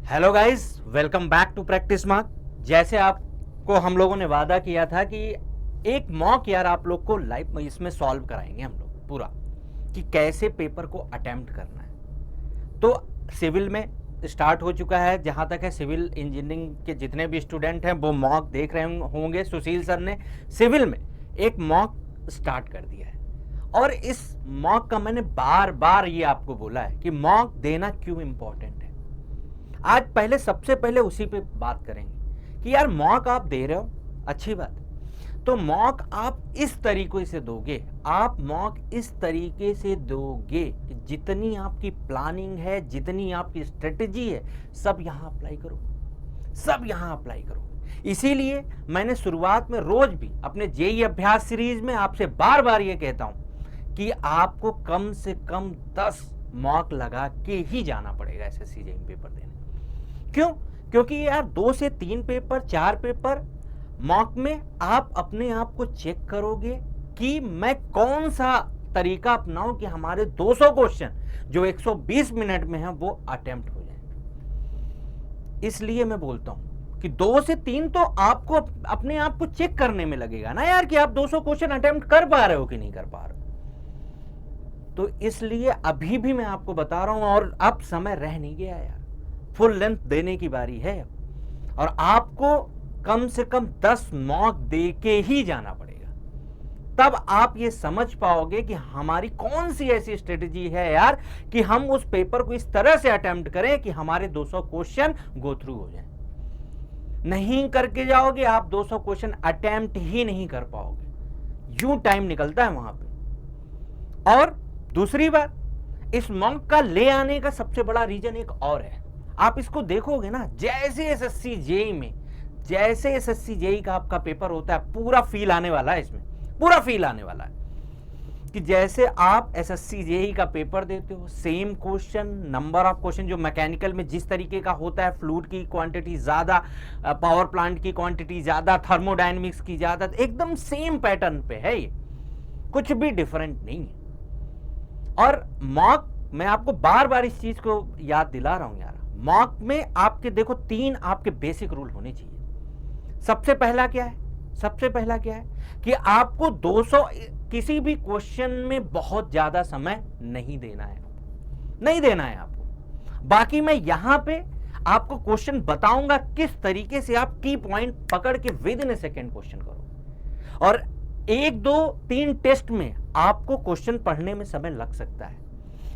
Hello guys, welcome back to practice mark. जैसे आपको हम लोगों ने वादा किया था कि एक मॉक यार आप लोग को लाइव में इसमें सॉल्व कराएंगे हम लोग पूरा, कि कैसे पेपर को अटेम्प्ट करना है। तो सिविल में स्टार्ट हो चुका है। जहाँ तक है सिविल इंजीनियरिंग के जितने भी स्टूडेंट हैं वो मॉक देख रहे होंगे। सुशील सर ने सिविल में एक मॉक स्टार्ट कर दिया है और इस मॉक का मैंने बार बार ये आपको बोला है कि मॉक देना क्यों इंपॉर्टेंट है। आज पहले सबसे पहले उसी पे बात करेंगे कि यार मॉक आप दे रहे हो, अच्छी बात है। तो मॉक आप इस तरीके से दोगे, आप मॉक इस तरीके से दोगे कि जितनी आपकी प्लानिंग है, जितनी आपकी स्ट्रेटजी है, सब यहां अप्लाई करो, सब यहां अप्लाई करो। इसीलिए मैंने शुरुआत में रोज भी अपने जेई अभ्यास सीरीज में आपसे बार बार ये कहता हूं कि आपको कम से कम 10 मॉक लगा के ही जाना पड़ेगा एसएससी जेई पेपर देने। क्यों? क्योंकि यार 2 से 3 पेपर, 4 पेपर मॉक में आप अपने आप को चेक करोगे कि मैं कौन सा तरीका अपनाऊं कि हमारे 200 क्वेश्चन जो 120 मिनट में है वो अटेम्प्ट हो जाए। इसलिए मैं बोलता हूं कि 2 से 3 तो आपको अपने आप को चेक करने में लगेगा ना यार, कि आप 200 क्वेश्चन अटेम्प्ट कर पा रहे हो कि नहीं कर पा रहे हो। तो इसलिए अभी भी मैं आपको बता रहा हूं, और अब समय रह नहीं गया यार, फुल लेंथ देने की बारी है और आपको कम से कम 10 मॉक दे के ही जाना पड़ेगा। तब आप ये समझ पाओगे कि हमारी कौन सी ऐसी स्ट्रेटजी है यार कि हम उस पेपर को इस तरह से अटेम्प्ट करें कि हमारे 200 क्वेश्चन गो थ्रू हो जाए। नहीं करके जाओगे आप 200 क्वेश्चन अटेम्प्ट ही नहीं कर पाओगे, यूं टाइम निकलता है वहां पे। और दूसरी बात, इस मॉक का ले आने का सबसे बड़ा रीजन एक और है। आप इसको देखोगे ना, जैसे एसएससी जेई में, जैसे एसएससी जेई का आपका पेपर होता है, पूरा फील आने वाला है इसमें, पूरा फील आने वाला है कि जैसे आप एसएससी जेई का पेपर देते हो, same question, number of question जो मैकेनिकल में जिस तरीके का होता है, फ्लूइड की क्वांटिटी ज्यादा, पावर प्लांट की क्वांटिटी ज्यादा, थर्मोडायनेमिक्स की ज्यादा, एकदम सेम पैटर्न पे है ये, कुछ भी डिफरेंट नहीं है। और मॉक, मैं आपको बार बार इस चीज को याद दिला रहा हूं यार, मॉक में आपके देखो 3 आपके बेसिक रूल होने चाहिए। सबसे पहला क्या है? सबसे पहला क्या है कि आपको 200 किसी भी क्वेश्चन में बहुत ज्यादा समय नहीं देना है, नहीं देना है आपको। बाकी मैं यहां पे आपको क्वेश्चन बताऊंगा किस तरीके से आप की पॉइंट पकड़ के with in a second question करो। और 1 2 3 टेस्ट में आपको क्वेश्चन पढ़ने में समय लग सकता है,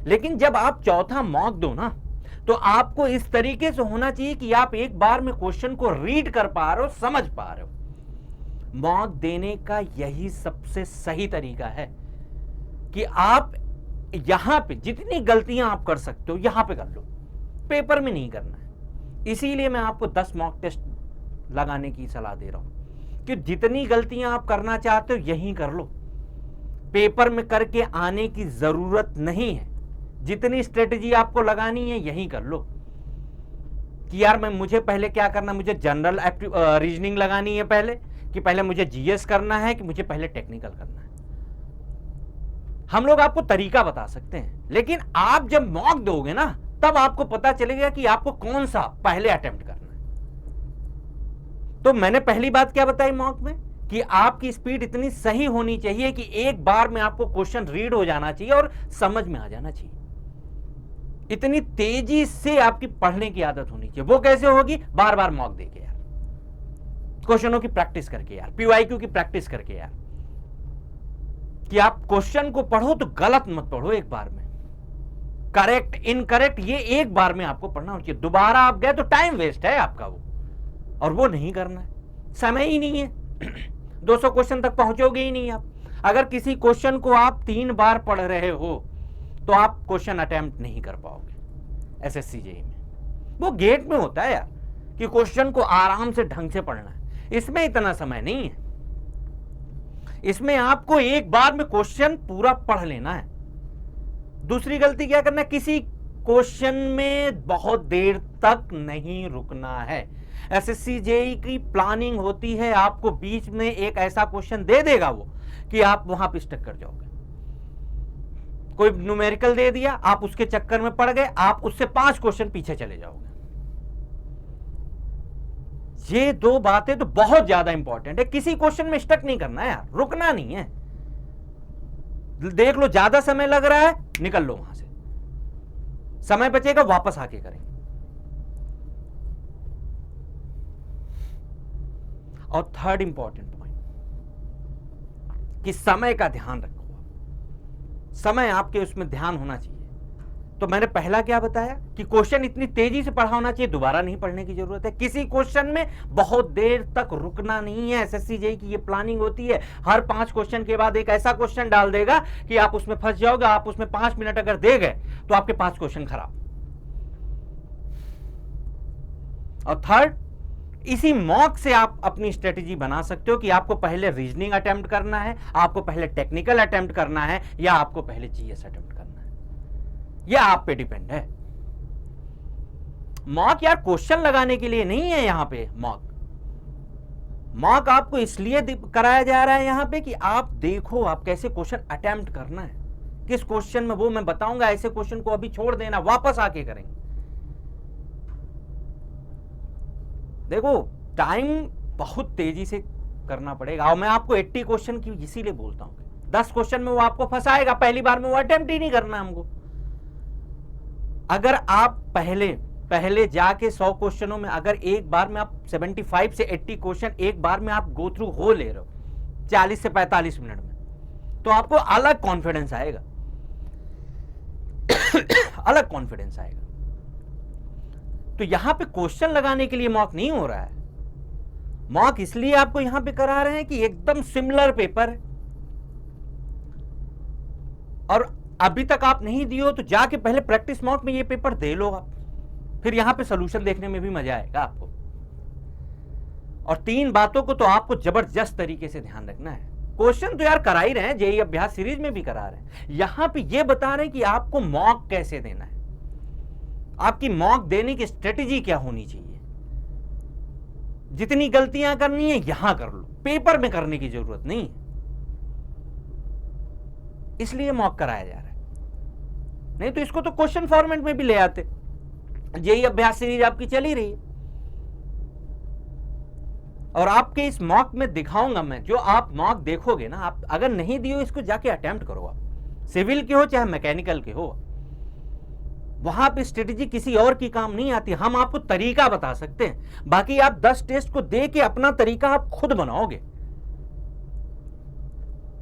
लेकिन जब आप चौथा मॉक दो ना, तो आपको इस तरीके से होना चाहिए कि आप एक बार में क्वेश्चन को रीड कर पा रहे हो, समझ पा रहे हो। मॉक देने का यही सबसे सही तरीका है कि आप यहां पे जितनी गलतियां आप कर सकते हो यहां पे कर लो, पेपर में नहीं करना है। इसीलिए मैं आपको 10 मॉक टेस्ट लगाने की सलाह दे रहा हूं कि जितनी गलतियां आप करना चाहते हो यहीं कर लो, पेपर में करके आने की जरूरत नहीं है। जितनी स्ट्रेटजी आपको लगानी है यही कर लो कि यार मुझे पहले क्या करना, मुझे जनरल रीजनिंग लगानी है पहले, कि पहले मुझे जीएस करना है, कि मुझे पहले टेक्निकल करना है। हम लोग आपको तरीका बता सकते हैं, लेकिन आप जब मॉक दोगे ना तब आपको पता चलेगा कि आपको कौन सा पहले अटेम्प्ट करना है। तो मैंने पहली बात क्या बताई मॉक में, कि आपकी स्पीड इतनी सही होनी चाहिए कि एक बार में आपको क्वेश्चन रीड हो जाना चाहिए और समझ में आ जाना चाहिए। इतनी तेजी से आपकी पढ़ने की आदत होनी चाहिए। वो कैसे होगी? बार बार मॉक देके यार, क्वेश्चनों की प्रैक्टिस करके यार, पीवाईक्यू की प्रैक्टिस करके यार, कि आप क्वेश्चन को पढ़ो तो गलत मत पढ़ो, एक बार में करेक्ट इनकरेक्ट ये एक बार में आपको पढ़ना होना चाहिए। दोबारा आप गए तो टाइम वेस्ट है आपका वो, और वो नहीं करना है, समय ही नहीं है। 200 क्वेश्चन तक पहुंचोगे ही नहीं आप। अगर किसी क्वेश्चन को आप 3 बार पढ़ रहे हो तो आप क्वेश्चन अटेम्प्ट नहीं कर पाओगे एसएससी जेई में। वो गेट में होता है यार कि क्वेश्चन को आराम से ढंग से पढ़ना है, इसमें इतना समय नहीं है। इसमें आपको एक बार में क्वेश्चन पूरा पढ़ लेना है। दूसरी गलती क्या करना है, किसी क्वेश्चन में बहुत देर तक नहीं रुकना है। एसएससी जेई की प्लानिंग होती है, आपको बीच में एक ऐसा क्वेश्चन दे देगा वो कि आप वहां पे स्टक कर जाओगे। कोई न्यूमेरिकल दे दिया, आप उसके चक्कर में पड़ गए, आप उससे 5 क्वेश्चन पीछे चले जाओगे। ये दो बातें तो बहुत ज्यादा इंपॉर्टेंट है। किसी क्वेश्चन में स्टक नहीं करना है यार, रुकना नहीं है। देख लो ज्यादा समय लग रहा है, निकल लो वहां से, समय बचेगा वापस आके करेंगे। और थर्ड इंपॉर्टेंट पॉइंट कि समय का ध्यान रखो। समय आपके उसमें ध्यान होना चाहिए। तो मैंने पहला क्या बताया कि क्वेश्चन इतनी तेजी से पढ़ा होना चाहिए, दोबारा नहीं पढ़ने की जरूरत है। किसी क्वेश्चन में बहुत देर तक रुकना नहीं है। एसएससी जेईई की ये प्लानिंग होती है, हर 5 क्वेश्चन के बाद एक ऐसा क्वेश्चन डाल देगा कि आप उसमें फंस जाओगे। आप उसमें 5 मिनट अगर दे गए तो आपके 5 क्वेश्चन खराब। और थर्ड, इसी मॉक से आप अपनी स्ट्रेटेजी बना सकते हो कि आपको पहले रीजनिंग अटेम्प्ट करना है, आपको पहले टेक्निकल अटेम्प्ट करना है, या आपको पहले जीएस अटेम्प्ट करना है। यह आप पे डिपेंड है। मॉक यार क्वेश्चन लगाने के लिए नहीं है। यहां पे मॉक आपको इसलिए कराया जा रहा है यहां पे कि आप देखो आप कैसे क्वेश्चन अटेम्प्ट करना है, किस क्वेश्चन में, वो मैं बताऊंगा। ऐसे क्वेश्चन को अभी छोड़ देना, वापस आके करेंगे। देखो टाइम बहुत तेजी से करना पड़ेगा। और मैं आपको 80 क्वेश्चन की इसीलिए बोलता हूं, 10 क्वेश्चन में वो आपको फंसाएगा, पहली बार में वो अटेम्प्ट ही नहीं करना हमको। अगर आप पहले जाके 100 क्वेश्चनों में अगर एक बार में आप 75 से 80 क्वेश्चन एक बार में आप गो थ्रू हो ले रहे हो 40 से 45 मिनट में, तो आपको अलग कॉन्फिडेंस आएगा। अलग कॉन्फिडेंस आएगा। तो यहां पे क्वेश्चन लगाने के लिए मॉक नहीं हो रहा है। मॉक इसलिए आपको यहां पे करा रहे हैं कि एकदम सिमिलर पेपर है, और अभी तक आप नहीं दियो तो जाके पहले प्रैक्टिस मॉक में ये पेपर दे लो आप, फिर यहां पे सॉल्यूशन देखने में भी मजा आएगा आपको। और 3 बातों को तो आपको जबरदस्त तरीके से ध्यान रखना है। क्वेश्चन तो यार करा ही रहे हैं, जेईई अभ्यास सीरीज में भी करा रहे हैं, यहां पे ये बता रहे हैं कि आपको मॉक कैसे देना है, आपकी मॉक देने की स्ट्रेटेजी क्या होनी चाहिए। जितनी गलतियां करनी है यहां कर लो, पेपर में करने की जरूरत नहीं है। इसलिए मॉक कराया जा रहा है, नहीं तो इसको तो क्वेश्चन फॉर्मेट में भी ले आते। जेईई अभ्यास सीरीज आपकी चली रही है, और आपके इस मॉक में दिखाऊंगा मैं, जो आप मॉक देखोगे ना, आप अगर नहीं दियो इसको जाके अटेम्प्ट करो। आप सिविल के हो चाहे मैकेनिकल के हो, वहां पे स्ट्रेटेजी किसी और की काम नहीं आती। हम आपको तरीका बता सकते हैं, बाकी आप 10 टेस्ट को दे के अपना तरीका आप खुद बनाओगे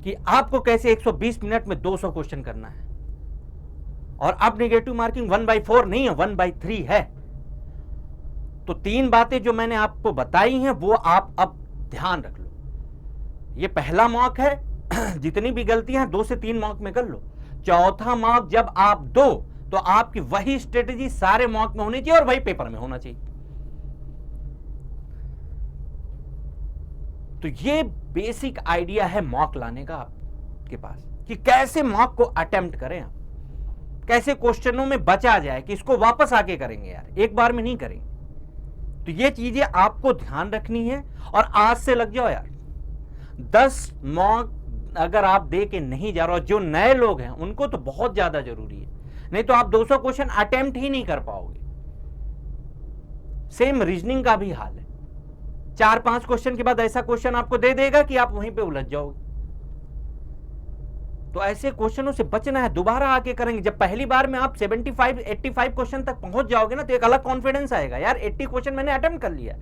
कि आपको कैसे 120 मिनट में 200 क्वेश्चन करना है। और अब नेगेटिव मार्किंग 1/4 नहीं है, 1/3 है। तो 3 बातें जो मैंने आपको बताई हैं वो आप अब ध्यान रख लो। ये पहला मॉक है, जितनी भी गलतियां हैं 2 से 3 मॉक में कर लो। चौथा मॉक जब आप दो तो आपकी वही स्ट्रेटेजी सारे मॉक में होनी चाहिए और वही पेपर में होना चाहिए। तो ये बेसिक आइडिया है मॉक लाने का आपके पास, कि कैसे मॉक को अटेम्प्ट करें आप, कैसे क्वेश्चनों में बचा जाए कि इसको वापस आके करेंगे यार, एक बार में नहीं करेंगे। तो ये चीजें आपको ध्यान रखनी है, और आज से लग जाओ यार। 10 मॉक अगर आप दे के नहीं जा रहे हो, जो नए लोग हैं उनको तो बहुत ज्यादा जरूरी है, नहीं तो आप 200 क्वेश्चन अटेम्प्ट ही नहीं कर पाओगे। सेम रीजनिंग का भी हाल है, 4-5 क्वेश्चन के बाद ऐसा क्वेश्चन आपको दे देगा कि आप वहीं पे उलझ जाओगे। तो ऐसे क्वेश्चनों से बचना है, दोबारा आके करेंगे। जब पहली बार में आप 75-85 क्वेश्चन तक पहुंच जाओगे ना, तो एक अलग कॉन्फिडेंस आएगा, यार 80 क्वेश्चन मैंने अटेम्प्ट कर लिया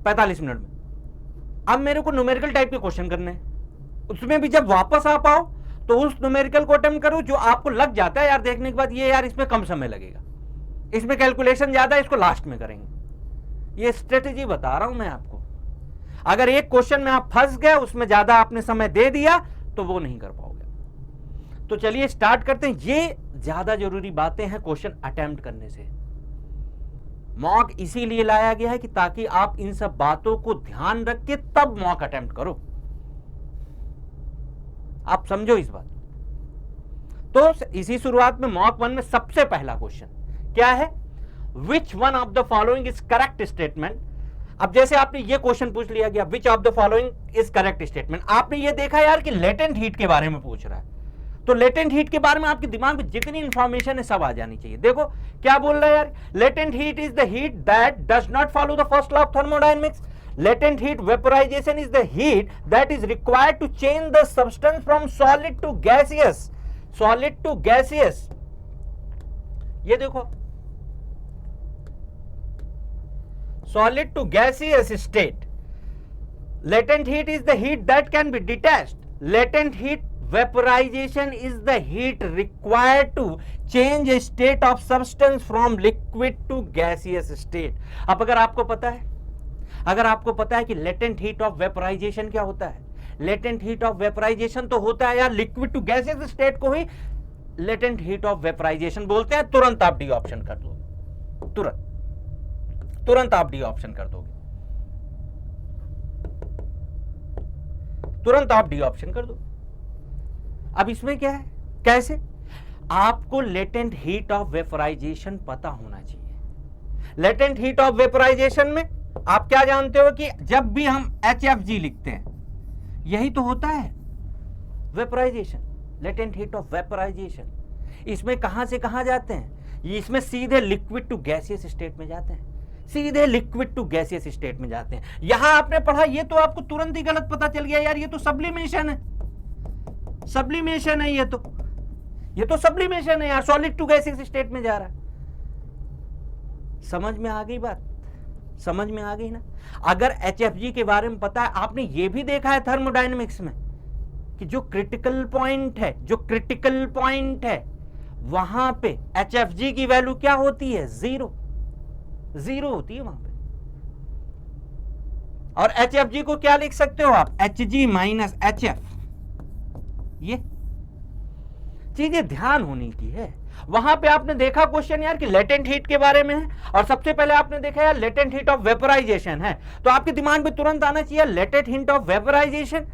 45 मिनट में। अब मेरे को न्यूमेरिकल टाइप के क्वेश्चन करने हैं, उसमें भी जब वापस आ पाओ तो उस न्यूमेरिकल को अटेम्प्ट करो जो आपको लग जाता है यार देखने के बाद, ये यार इसमें कम समय लगेगा, इसमें कैलकुलेशन ज्यादा है, इसको लास्ट में करेंगे। ये स्ट्रेटेजी बता रहा हूं मैं आपको। अगर एक क्वेश्चन में आप फंस गए, उसमें ज्यादा आपने समय दे दिया, तो वो नहीं कर पाओगे। तो चलिए स्टार्ट करते हैं। ये ज्यादा जरूरी बातें हैं क्वेश्चन अटेम्प्ट करने से। मॉक इसीलिए लाया गया है कि ताकि आप इन सब बातों को ध्यान रख के तब मॉक अटेम्प्ट करो। आप समझो इस बात। तो इसी शुरुआत में मॉक 1 में सबसे पहला क्वेश्चन क्या है, which one of the following is correct statement. अब जैसे आपने ये क्वेश्चन पूछ लिया गया, which of the following is correct statement, आपने ये देखा यार कि लेटेंट हीट के बारे में पूछ रहा है, तो लेटेंट हीट के बारे में आपके दिमाग में जितनी इंफॉर्मेशन है सब आ जानी चाहिए। देखो क्या बोल रहा है यार, latent heat is the heat that does not follow the first law of thermodynamics. Latent heat vaporization is the heat that is required to change the substance from solid to gaseous, solid to gaseous. ये देखो, solid to gaseous state. Latent heat is the heat that can be detached. Latent heat vaporization is the heat required to change a state of substance from liquid to gaseous state। अब अगर आपको पता है, अगर आपको पता है कि latent heat of vaporization क्या होता है, latent heat of vaporization तो होता है यार liquid to gaseous state को ही latent heat of vaporization बोलते हैं। तुरंत आप डी ऑप्शन कर दोगे, तुरंत आप डी ऑप्शन कर दोगे, तुरंत आप डी ऑप्शन कर दो। अब इसमें क्या है, कैसे? आपको लेटेंट हीट ऑफ वेपोराइजेशन पता होना चाहिए। लेटेंट हीट ऑफ वेपोराइजेशन में आप क्या जानते हो कि जब भी हम HFG लिखते हैं यही तो होता है vaporisation, latent heat of vaporisation. इसमें कहां से कहां जाते हैं, इसमें सीधे लिक्विड टू गैसियस स्टेट में जाते हैं, सीधे लिक्विड टू गैसियस स्टेट में जाते हैं। यहां आपने पढ़ा, ये तो आपको तुरंत ही गलत पता चल गया यार, ये तो सब्लिमेशन है, सब्लिमेशन है, ये तो सब्लिमेशन है यार, सॉलिड टू गैसियस स्टेट में जा रहा है। समझ में आ गई बात, समझ में आ गई ना। अगर HFG के बारे में पता है, आपने ये भी देखा है थर्मोडायनेमिक्स में कि जो क्रिटिकल पॉइंट है, जो क्रिटिकल पॉइंट है वहां पे HFG की वैल्यू क्या होती है, जीरो होती है वहां पे। और HFG को क्या लिख सकते हो आप, Hg माइनस HF। ये चीजें ध्यान होने की है। वहां पे आपने देखा क्वेश्चन यार कि लेटेंट हीट के बारे में है, और सबसे पहले आपने देखा यार लेटेंट हीट ऑफ वेपोराइजेशन है, तो आपके दिमाग में तुरंत आना चाहिए लेटेंट हीट ऑफ वेपोराइजेशन।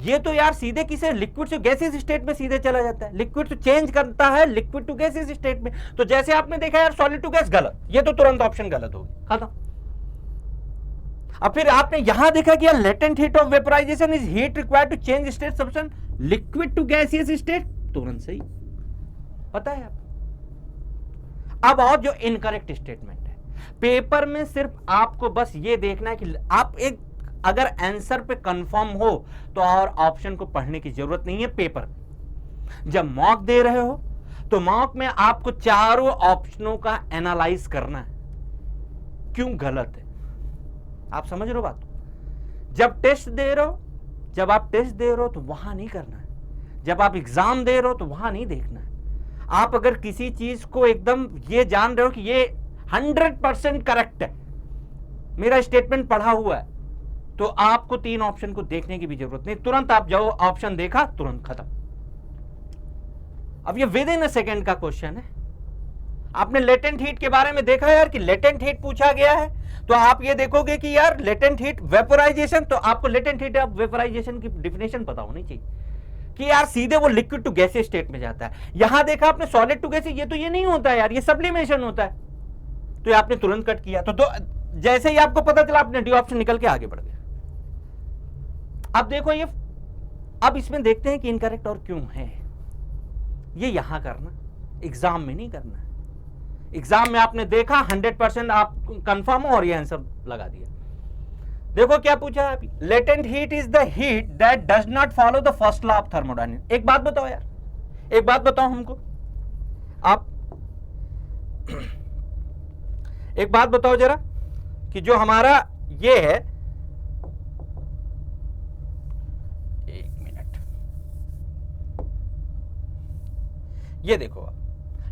ये तो यार सीधे किसे, लिक्विड से गैसियस स्टेट में सीधे चला जाता है, लिक्विड से चेंज करता है लिक्विड टू गैसियस स्टेट में। तो जैसे आपने देखा यार सॉलिड टू गैस, गलत, ये तो तुरंत ऑप्शन गलत होगी, खत्म। अब फिर आपने यहां देखा कि latent heat of vaporization is heat required to change state substance liquid to gaseous state, तुरंत सही, पता है आप। अब और जो इनकरेक्ट स्टेटमेंट है, पेपर में सिर्फ आपको बस ये देखना है कि आप एक अगर आंसर पे कंफर्म हो तो और ऑप्शन को पढ़ने की जरूरत नहीं है। पेपर जब मॉक दे रहे हो तो मॉक में आपको चारों ऑप्शनों का एनालाइज करना है, क्यों गलत है, आप समझ रहे हो बात। जब टेस्ट दे रहे हो, जब आप टेस्ट दे रहे हो तो वहां नहीं करना है, जब आप एग्जाम दे रहे हो तो वहां नहीं देखना है। आप अगर किसी चीज को एकदम ये जान रहे हो कि ये 100% करेक्ट है, मेरा स्टेटमेंट पढ़ा हुआ है, तो आपको 3 ऑप्शन को देखने की भी जरूरत नहीं, तुरंत आप जो ऑप्शन देखा तुरंत खत्म। अब ये विद इन अ सेकेंड का क्वेश्चन है। आपने लेटेंट हीट के बारे में देखा यार कि लेटेंट हीट पूछा गया है, तो आप ये देखोगे कि यार लेटेंट हीट वेपोराइजेशन, तो आपको लेटेंट हीट ऑफ वेपोराइजेशन की डेफिनेशन पता होनी चाहिए कि यार सीधे वो लिक्विड टू गैसियस स्टेट में जाता है। यहां देखा आपने सॉलिड टू गैसियस, ये तो ये नहीं होता है यार, ये सब्लिमेशन होता है, तो ये आपने तुरंत कट किया। तो जैसे ही आपको पता चला आपने डी ऑप्शन निकल के आगे बढ़ गए। अब देखो ये, अब इसमें देखते हैं कि इनकरेक्ट और क्यों है। ये यहां करना, एग्जाम में नहीं करना है। एग्जाम में आपने देखा 100% आप कंफर्म हो और ये आंसर लगा दिया। देखो क्या पूछा है अभी, latent heat is the heat that does not follow the first law of thermodynamics. एक बात बताओ यार, एक बात बताओ हमको, आप एक बात बताओ जरा कि जो हमारा ये है, एक मिनट, ये देखो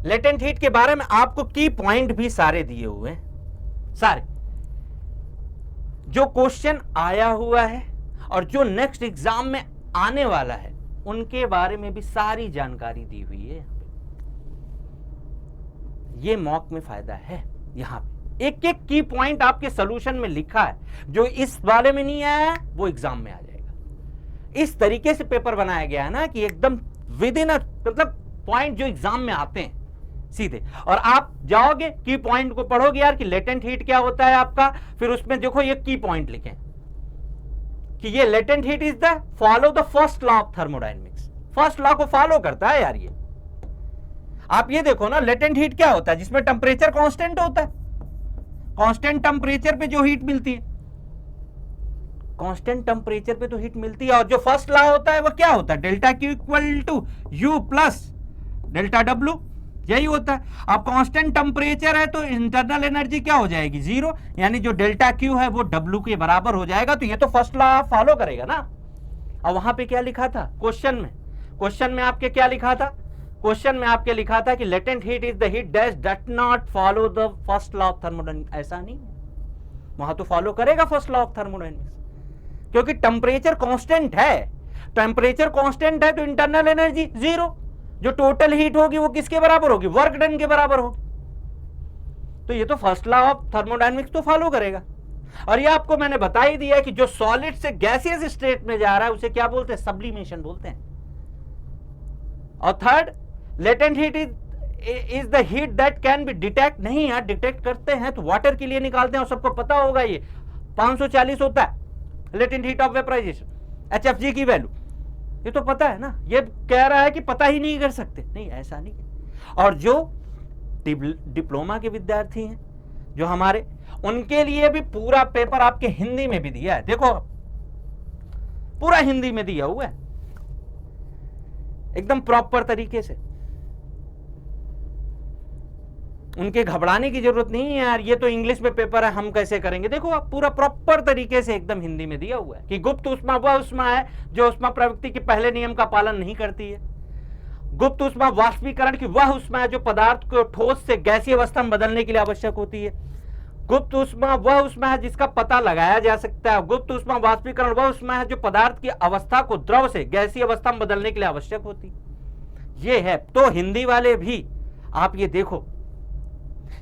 लेटेंट हीट के बारे में आपको की पॉइंट भी सारे दिए हुए हैं, सारे जो क्वेश्चन आया हुआ है और जो नेक्स्ट एग्जाम में आने वाला है उनके बारे में भी सारी जानकारी दी हुई है। ये मॉक में फायदा है, यहां पे एक एक की पॉइंट आपके सॉल्यूशन में लिखा है, जो इस वाले में नहीं आया है वो एग्जाम में आ जाएगा। इस तरीके से पेपर बनाया गया है ना कि एकदम विद इन, मतलब पॉइंट जो एग्जाम में आते हैं सीधे, और आप जाओगे की पॉइंट को पढ़ोगे यार कि लेटेंट हीट क्या होता है आपका, फिर उसमें देखो ये की पॉइंट लिखें कि ये latent heat is the follow the first law of thermodynamics, first law को फॉलो करता है यार ये। आप ये देखो ना, लेटेंट हीट क्या होता है, जिसमें टेम्परेचर कांस्टेंट होता है, कांस्टेंट टेम्परेचर पे जो हीट मिलती है, कांस्टेंट टेम्परेचर पे तो हीट मिलती है। और जो फर्स्ट लॉ होता है वो क्या होता है, delta Q equal to U plus delta W, यही होता है। अब कांस्टेंट टेम्परेचर है तो इंटरनल एनर्जी क्या हो जाएगी, जीरो, यानी जो डेल्टा क्यू है वो डब्ल्यू के बराबर हो जाएगा। तो ये तो फर्स्ट लॉ फॉलो करेगा ना। और वहां पे क्या लिखा था क्वेश्चन में, क्वेश्चन में आपके क्या लिखा था, क्वेश्चन में आपके लिखा था कि latent heat is the heat dash dot not follow the first law of thermodynamics. ऐसा नहीं है, वहां तो फॉलो करेगा फर्स्ट लॉ ऑफ थर्मोडायनेमिक्स, क्योंकि टेम्परेचर कांस्टेंट है। टेम्परेचर कांस्टेंट है तो इंटरनल एनर्जी जीरो, जो टोटल हीट होगी वो किसके बराबर होगी, वर्क डन के बराबर होगी। तो ये तो फर्स्ट लॉ ऑफ थर्मोडायनेमिक्स तो फॉलो करेगा। और ये आपको मैंने बता ही दिया कि जो सॉलिड से गैसियस स्टेट में जा रहा है उसे क्या बोलते हैं, सब्लिमेशन बोलते हैं। और third, latent heat is the heat that can B detect, नहीं यार डिटेक्ट करते हैं तो वाटर के लिए निकालते हैं, और सबको पता होगा ये 540 होता है latent heat of vaporization, HFG की वैल्यू, ये तो पता है ना। ये कह रहा है कि पता ही नहीं कर सकते, नहीं ऐसा नहीं है। और जो डिप्लोमा के विद्यार्थी हैं जो हमारे, उनके लिए भी पूरा पेपर आपके हिंदी में भी दिया है, देखो पूरा हिंदी में दिया हुआ है एकदम प्रॉपर तरीके से। उनके घबराने की जरूरत नहीं है यार, ये तो इंग्लिश में पेपर है हम कैसे करेंगे, देखो आप पूरा प्रॉपर तरीके से एकदम हिंदी में दिया हुआ है कि गुप्त ऊष्मा वह ऊष्मा है जो ऊष्मा प्रवृत्ति के पहले नियम का पालन नहीं करती है। गुप्त ऊष्मा वाष्पीकरण की वह ऊष्मा है जो पदार्थ को ठोस से गैसीय अवस्था में बदलने के लिए आवश्यक होती है। गुप्त ऊष्मा वह ऊष्मा है जिसका पता लगाया जा सकता है। गुप्त ऊष्मा वाष्पीकरण वह ऊष्मा है जो पदार्थ की अवस्था को द्रव से गैसीय अवस्था में बदलने के लिए आवश्यक होती है। ये है। तो हिंदी वाले भी आप ये देखो,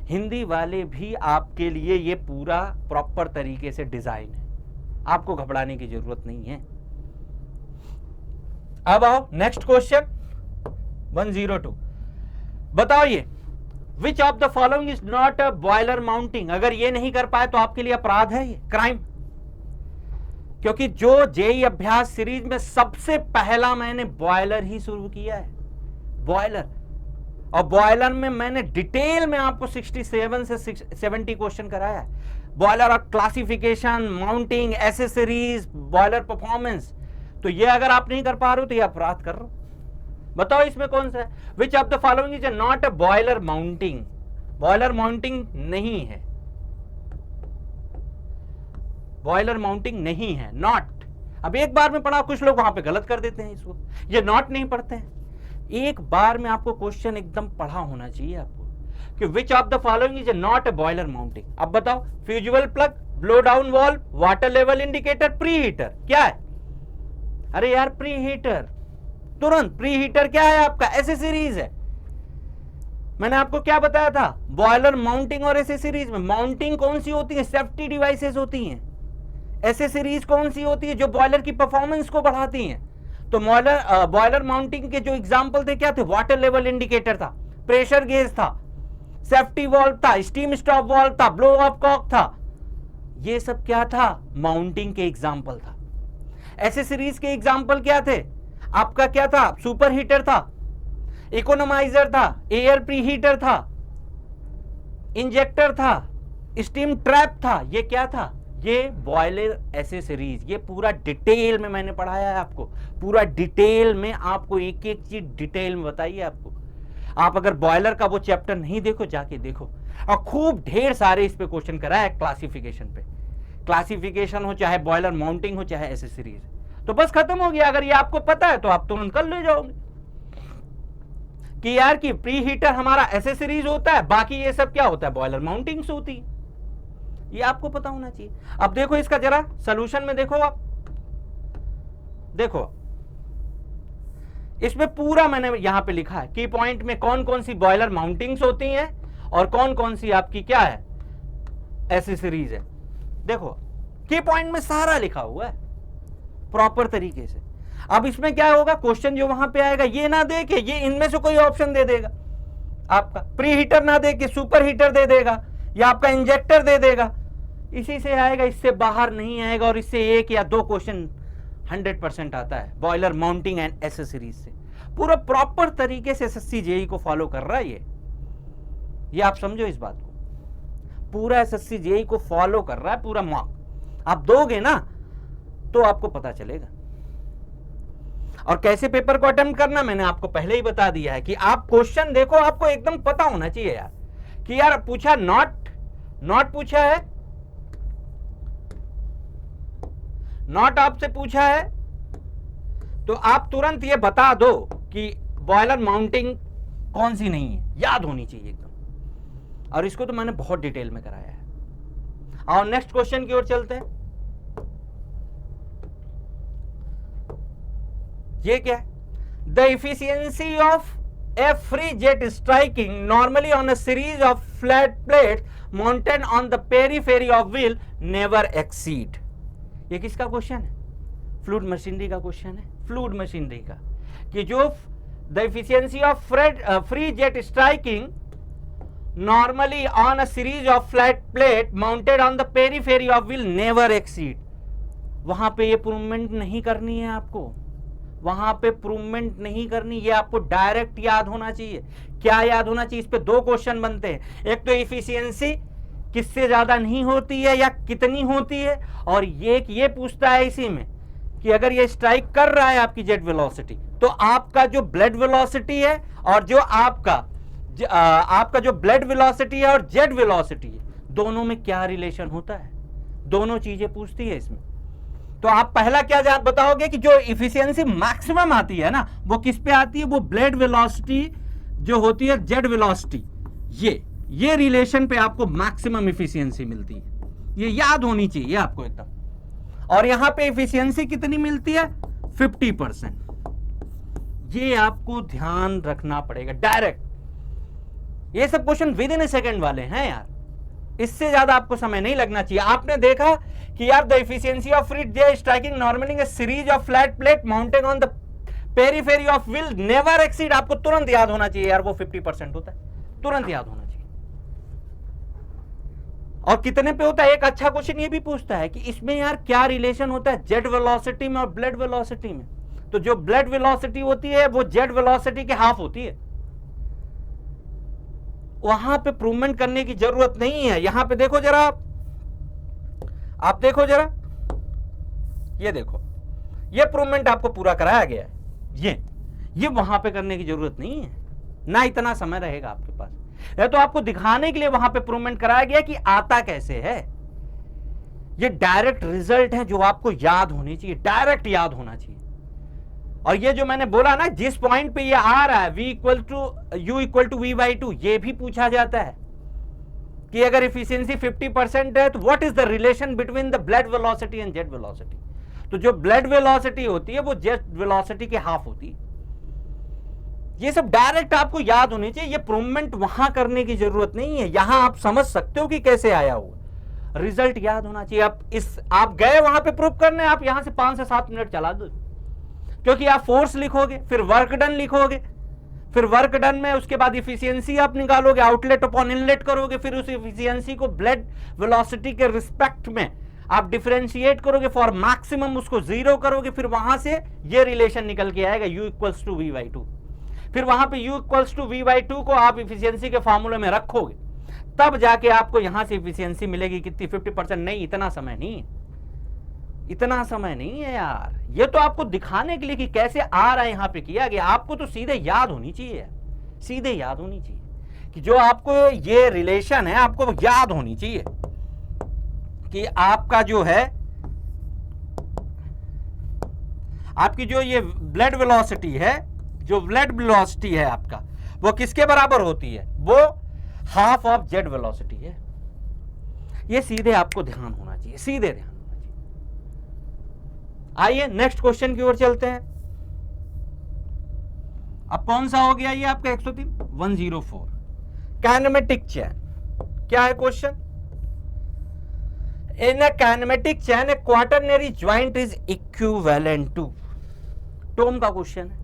हिंदी वाले भी आपके लिए ये पूरा प्रॉपर तरीके से डिजाइन है, आपको घबराने की जरूरत नहीं है। अब आओ नेक्स्ट क्वेश्चन 102, बताओ ये which of the following is not a boiler mounting. अगर ये नहीं कर पाए तो आपके लिए अपराध है, ये क्राइम। क्योंकि जो जेई अभ्यास सीरीज में सबसे पहला मैंने बॉयलर ही शुरू किया है, बॉयलर। और बॉयलर में मैंने डिटेल में आपको 67 से 70 क्वेश्चन कराया है। बॉयलर और classification, mounting, accessories, boiler performance. तो ये अगर आप नहीं कर पा रहे हो तो ये अपराध कर रहे हो। बताओ इसमें कौन सा है, which of the following is not a boiler mounting. Boiler mounting नहीं है, बॉयलर माउंटिंग नहीं है, नॉट। अब एक बार में पढ़ा, कुछ लोग वहां पे गलत कर देते हैं इसको, ये नॉट नहीं पढ़ते हैं। एक बार में आपको क्वेश्चन एकदम पढ़ा होना चाहिए आपको कि which of the following is not a boiler mounting. अब बताओ, fusible plug, blow down valve, water level indicator, pre heater. क्या है, अरे यार प्री हीटर, तुरंत प्री हीटर क्या है आपका, एसेसरीज है। मैंने आपको क्या बताया था, बॉयलर माउंटिंग और एसेसरीज में माउंटिंग कौन सी होती है, सेफ्टी डिवाइसेस होती हैं। एसेसरीज कौन सी होती है, जो बॉयलर की परफॉर्मेंस को बढ़ाती हैं। तो बॉयलर माउंटिंग के जो एग्जांपल थे क्या थे, वाटर लेवल इंडिकेटर था, प्रेशर गेज था, सेफ्टी वाल्व था, स्टीम स्टॉप वाल्व था, ब्लो अप कॉक था। ये सब क्या था, माउंटिंग के एग्जांपल था। एसेसरीज के एग्जांपल क्या थे, आपका क्या था, सुपर हीटर था, इकोनोमाइजर था, एयर प्री हीटर था, इंजेक्टर था, स्टीम ट्रैप था। ये क्या था, ये बॉयलर एसेसरीज। ये पूरा डिटेल में मैंने पढ़ाया है आपको, पूरा डिटेल में आपको एक एक चीज डिटेल में बताइए आपको। आप अगर बॉयलर का वो चैप्टर नहीं देखो, जाके देखो। और खूब ढेर सारे इस पे क्वेश्चन कराया क्लासिफिकेशन पे, क्लासिफिकेशन हो चाहे बॉयलर माउंटिंग हो चाहे एसेसरीज, तो बस खत्म हो गया। अगर ये आपको पता है तो आप तुरंत कर ले जाओगे कि यार कि प्री हीटर हमारा एसेसरीज होता है, बाकी ये सब क्या होता है, बॉयलर माउंटिंग से होती है। ये आपको पता होना चाहिए। अब देखो इसका जरा सॉल्यूशन में देखो, आप देखो इसमें पूरा मैंने यहां पे लिखा है की पॉइंट में कौन कौन सी बॉयलर माउंटिंग्स होती हैं और कौन कौन सी आपकी क्या है, एसेसरीज है। देखो की पॉइंट में सारा लिखा हुआ है प्रॉपर तरीके से। अब इसमें क्या होगा, क्वेश्चन जो वहां पे आएगा ये ना दे के ये इनमें से कोई ऑप्शन दे देगा आपका, प्री हीटर ना दे के सुपर हीटर दे देगा या आपका इंजेक्टर दे देगा, इसी से आएगा, इससे बाहर नहीं आएगा। और इससे एक या दो क्वेश्चन 100% आता है बॉयलर माउंटिंग एंड एसेसरीज से। पूरा प्रॉपर तरीके से एसएससी जेईई को फॉलो कर रहा है ये आप समझो इस बात को। पूरा एसएससी जेईई को फॉलो कर रहा है, पूरा मॉक आप दोगे ना तो आपको पता चलेगा। और कैसे पेपर को अटेम्प्ट करना मैंने आपको पहले ही बता दिया है कि आप क्वेश्चन देखो, आपको एकदम पता होना चाहिए यार कि यार पूछा नॉट पूछा है, नॉट आपसे पूछा है तो आप तुरंत ये बता दो कि बॉयलर माउंटिंग कौन सी नहीं है, याद होनी चाहिए एकदम। और इसको तो मैंने बहुत डिटेल में कराया है। और नेक्स्ट क्वेश्चन की ओर चलते हैं। ये क्या है? The efficiency of a free jet striking normally on a series of flat plates mounted on the periphery of wheel never exceed। ये किसका क्वेश्चन है? फ्लूइड मशीनरी का क्वेश्चन है, फ्लूइड मशीनरी का, कि जो the efficiency of free jet striking normally on a series of flat plate mounted on the periphery of wheel never exceed. वहां पे ये प्रूवमेंट नहीं करनी है आपको, वहां पे प्रूवमेंट नहीं करनी, ये आपको डायरेक्ट याद होना चाहिए। क्या याद होना चाहिए? इस पे दो क्वेश्चन बनते हैं, एक तो इफिशियंसी किससे ज्यादा नहीं होती है या कितनी होती है, और ये पूछता है इसी में कि अगर ये स्ट्राइक कर रहा है आपकी जेट वेलोसिटी तो आपका जो ब्लड वेलोसिटी है और जो आपका जो ब्लड वेलोसिटी है और जेट वेलोसिटी है, दोनों में क्या रिलेशन होता है? दोनों चीजें पूछती है इसमें। तो आप पहला क्या बताओगे कि जो इफिशियंसी मैक्सिमम आती है ना वो किस पे आती है? वो ब्लड वेलोसिटी जो होती है, जेट वेलोसिटी, ये रिलेशन पे आपको मैक्सिमम इफिशियंसी मिलती है। ये याद होनी चाहिए आपको एकदम। और यहां पे इफिशियंसी कितनी मिलती है? 50%। ये आपको ध्यान रखना पड़ेगा डायरेक्ट। ये सब question with in a second वाले हैं यार, इससे ज्यादा आपको समय नहीं लगना चाहिए। आपने देखा कि यार the efficiency of free jet striking normally A series of flat plate mounted on the periphery of wheel never exceed, आपको तुरंत याद होना चाहिए यार वो 50% होता है, तुरंत याद होना चाहिए। और कितने पे होता है? एक अच्छा क्वेश्चन ये भी पूछता है कि इसमें यार क्या रिलेशन होता है जेट वेलोसिटी में और ब्लड वेलोसिटी में। तो जो ब्लड वेलोसिटी होती है वो जेट वेलोसिटी के हाफ होती है, वहां पे प्रूवमेंट करने की जरूरत नहीं है। यहां पे देखो जरा, आप देखो जरा, ये देखो, ये प्रूवमेंट आपको पूरा कराया गया है। ये वहां पे करने की जरूरत नहीं है, ना इतना समय रहेगा आपके पास। ये तो आपको दिखाने के लिए वहां पे प्रूवमेंट कराया गया कि आता कैसे है। ये डायरेक्ट रिजल्ट है जो आपको याद होनी चाहिए, डायरेक्ट याद होना चाहिए। और ये जो मैंने बोला ना, जिस पॉइंट पे ये आ रहा है v equal to u equal to v/2, ये भी पूछा जाता है कि अगर इफिशियंसी 50% है तो what is the relation between the blood velocity and jet velocity. तो जो ब्लड वेलोसिटी होती है वो जेट वेलोसिटी के हाफ होती है। ये सब डायरेक्ट आपको याद होनी चाहिए, ये प्रूवमेंट वहां करने की जरूरत नहीं है। यहां आप समझ सकते हो कि कैसे आया हुआ, रिजल्ट याद होना चाहिए। आप गए वहां पे प्रूव करने, आप यहां से 5 से 7 मिनट चला दो, क्योंकि आप फोर्स लिखोगे, फिर वर्क डन लिखोगे, फिर वर्क डन में उसके बाद इफिशियंसी आप निकालोगे, आउटलेट अपॉन इनलेट करोगे, फिर उस इफिशियंसी को ब्लड वेलोसिटी के रिस्पेक्ट में आप डिफरेंशिएट करोगे, फॉर मैक्सिमम उसको 0 करोगे, फिर वहां से ये रिलेशन निकल के आएगा u इक्वल्स टू v/2। फिर वहां पे u इक्वल्स टू v/2 को आप इफिशियंसी के फॉर्मूले में रखोगे, तब जाके आपको यहां से इफिशियंसी मिलेगी कितनी? 50%। नहीं, इतना समय नहीं है, इतना समय नहीं है यार। ये तो आपको दिखाने के लिए कि कैसे आ रहा है यहां पे किया गया। आपको तो सीधे याद होनी चाहिए, सीधे याद होनी चाहिए कि जो आपको ये रिलेशन है आपको याद होनी चाहिए कि आपका जो है, आपकी जो ये ब्लड वेलोसिटी है, जो ब्लड वेलोसिटी है आपका, वो किसके बराबर होती है? वो हाफ ऑफ जेट वेलोसिटी है। ये सीधे आपको ध्यान होना चाहिए, सीधे ध्यान। आइए नेक्स्ट क्वेश्चन की ओर चलते हैं। अब कौन सा हो गया ये आपका 104 काइनेमेटिक चैन। क्या है question? In a kinematic chain a quaternary joint is equivalent to. TOM का क्वेश्चन है,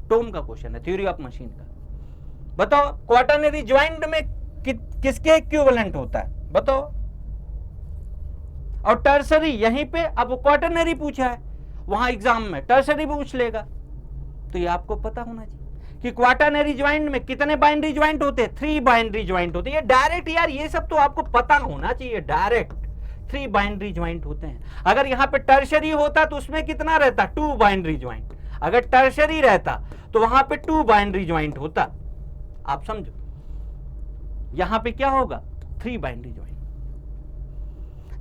टोम का क्वेश्चन है, थ्योरी ऑफ मशीन का। बताओ क्वाटरनरी ज्वाइंट में किसके इक्विवेलेंट होता है? बताओ। और टर्सरी यहीं पे, अब क्वाटरनरी पूछा है, वहां एग्जाम में टर्शरी पूछ लेगा। तो ये आपको पता होना चाहिए कि क्वाटरनरी ज्वाइंट में कितने बाइनरी ज्वाइंट होते हैं, 3 बाइनरी ज्वाइंट होते हैं। ये डायरेक्ट यार, ये सब तो आपको पता होना चाहिए, डायरेक्ट 3 बाइनरी ज्वाइंट होते हैं। अगर यहां पे टर्शरी होता तो उसमें कितना रहता, 2 बाइनरी ज्वाइंट। अगर टर्शरी रहता तो वहां पे 2 बाइनरी ज्वाइंट होता। आप समझो, यहां पे क्या होगा, 3 बाइनरी ज्वाइंट।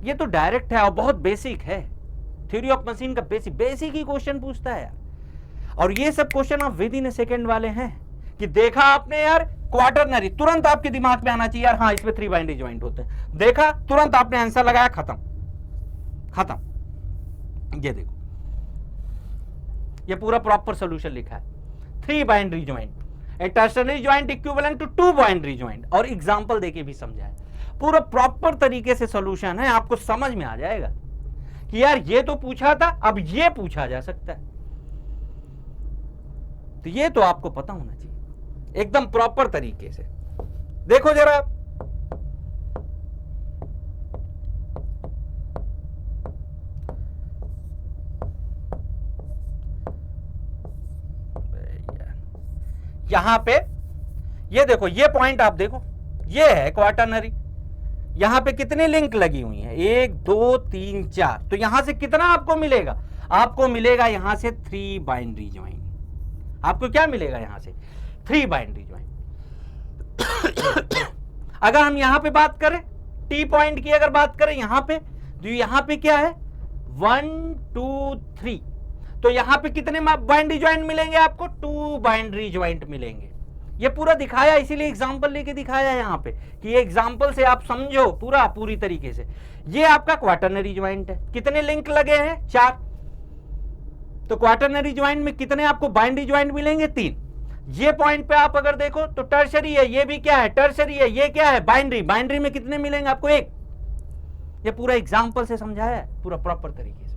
ये तो डायरेक्ट है और बहुत बेसिक है, थ्योरी ऑफ मशीन का बेसिक ही क्वेश्चन पूछता है यार। और ये सब क्वेश्चन आप विद इन ए सेकेंड वाले हैं कि देखा आपने यार क्वाटरनरी, तुरंत आपके दिमाग में आना चाहिए यार हाँ इसमें 3 बाइनरी ज्वाइंट होते हैं। देखा, तुरंत आपने आंसर लगाया, खत्म खत्म। ये देखो, ये पूरा प्रॉपर सॉल्यूशन लिखा है, 3 binary joint, a tertiary joint equivalent to 2 binary joint, और एग्जांपल देके भी समझाया। पूरा प्रॉपर तरीके से सॉल्यूशन है, आपको समझ में आ जाएगा कि यार ये तो पूछा था, अब ये पूछा जा सकता है। तो ये तो आपको पता होना चाहिए एकदम प्रॉपर तरीके से। देखो जरा, यहां पे ये देखो, ये पॉइंट आप देखो, ये है क्वाटरनरी। यहां पे कितनी लिंक लगी हुई है, 1 2 3 4। तो यहां से कितना आपको मिलेगा, आपको मिलेगा यहां से 3 बाइनरी ज्वाइंट। आपको क्या मिलेगा यहां से, 3 बाइनरी ज्वाइंट। अगर हम यहां पे बात करें टी पॉइंट की, अगर बात करें यहां पे, तो यहां पे क्या है, 1 2 3। तो यहां पे कितने बाइनरी ज्वाइंट मिलेंगे आपको, 2 बाइनरी ज्वाइंट मिलेंगे। ये पूरा दिखाया, इसीलिए एग्जांपल लेके दिखाया है यहां पे कि ये एग्जांपल से आप समझो पूरी तरीके से। ये आपका क्वाटरनरी ज्वाइंट है, कितने लिंक लगे हैं, 4। तो क्वाटरनरी ज्वाइंट में कितने आपको बाइनरी ज्वाइंट मिलेंगे, 3। ये पॉइंट पे आप अगर देखो तो टर्शरी है, ये भी क्या है, टर्शरी है, ये क्या है, बाइनरी। बाइनरी में कितने मिलेंगे आपको, 1। ये पूरा एग्जांपल से समझाया है, पूरा प्रॉपर तरीके से।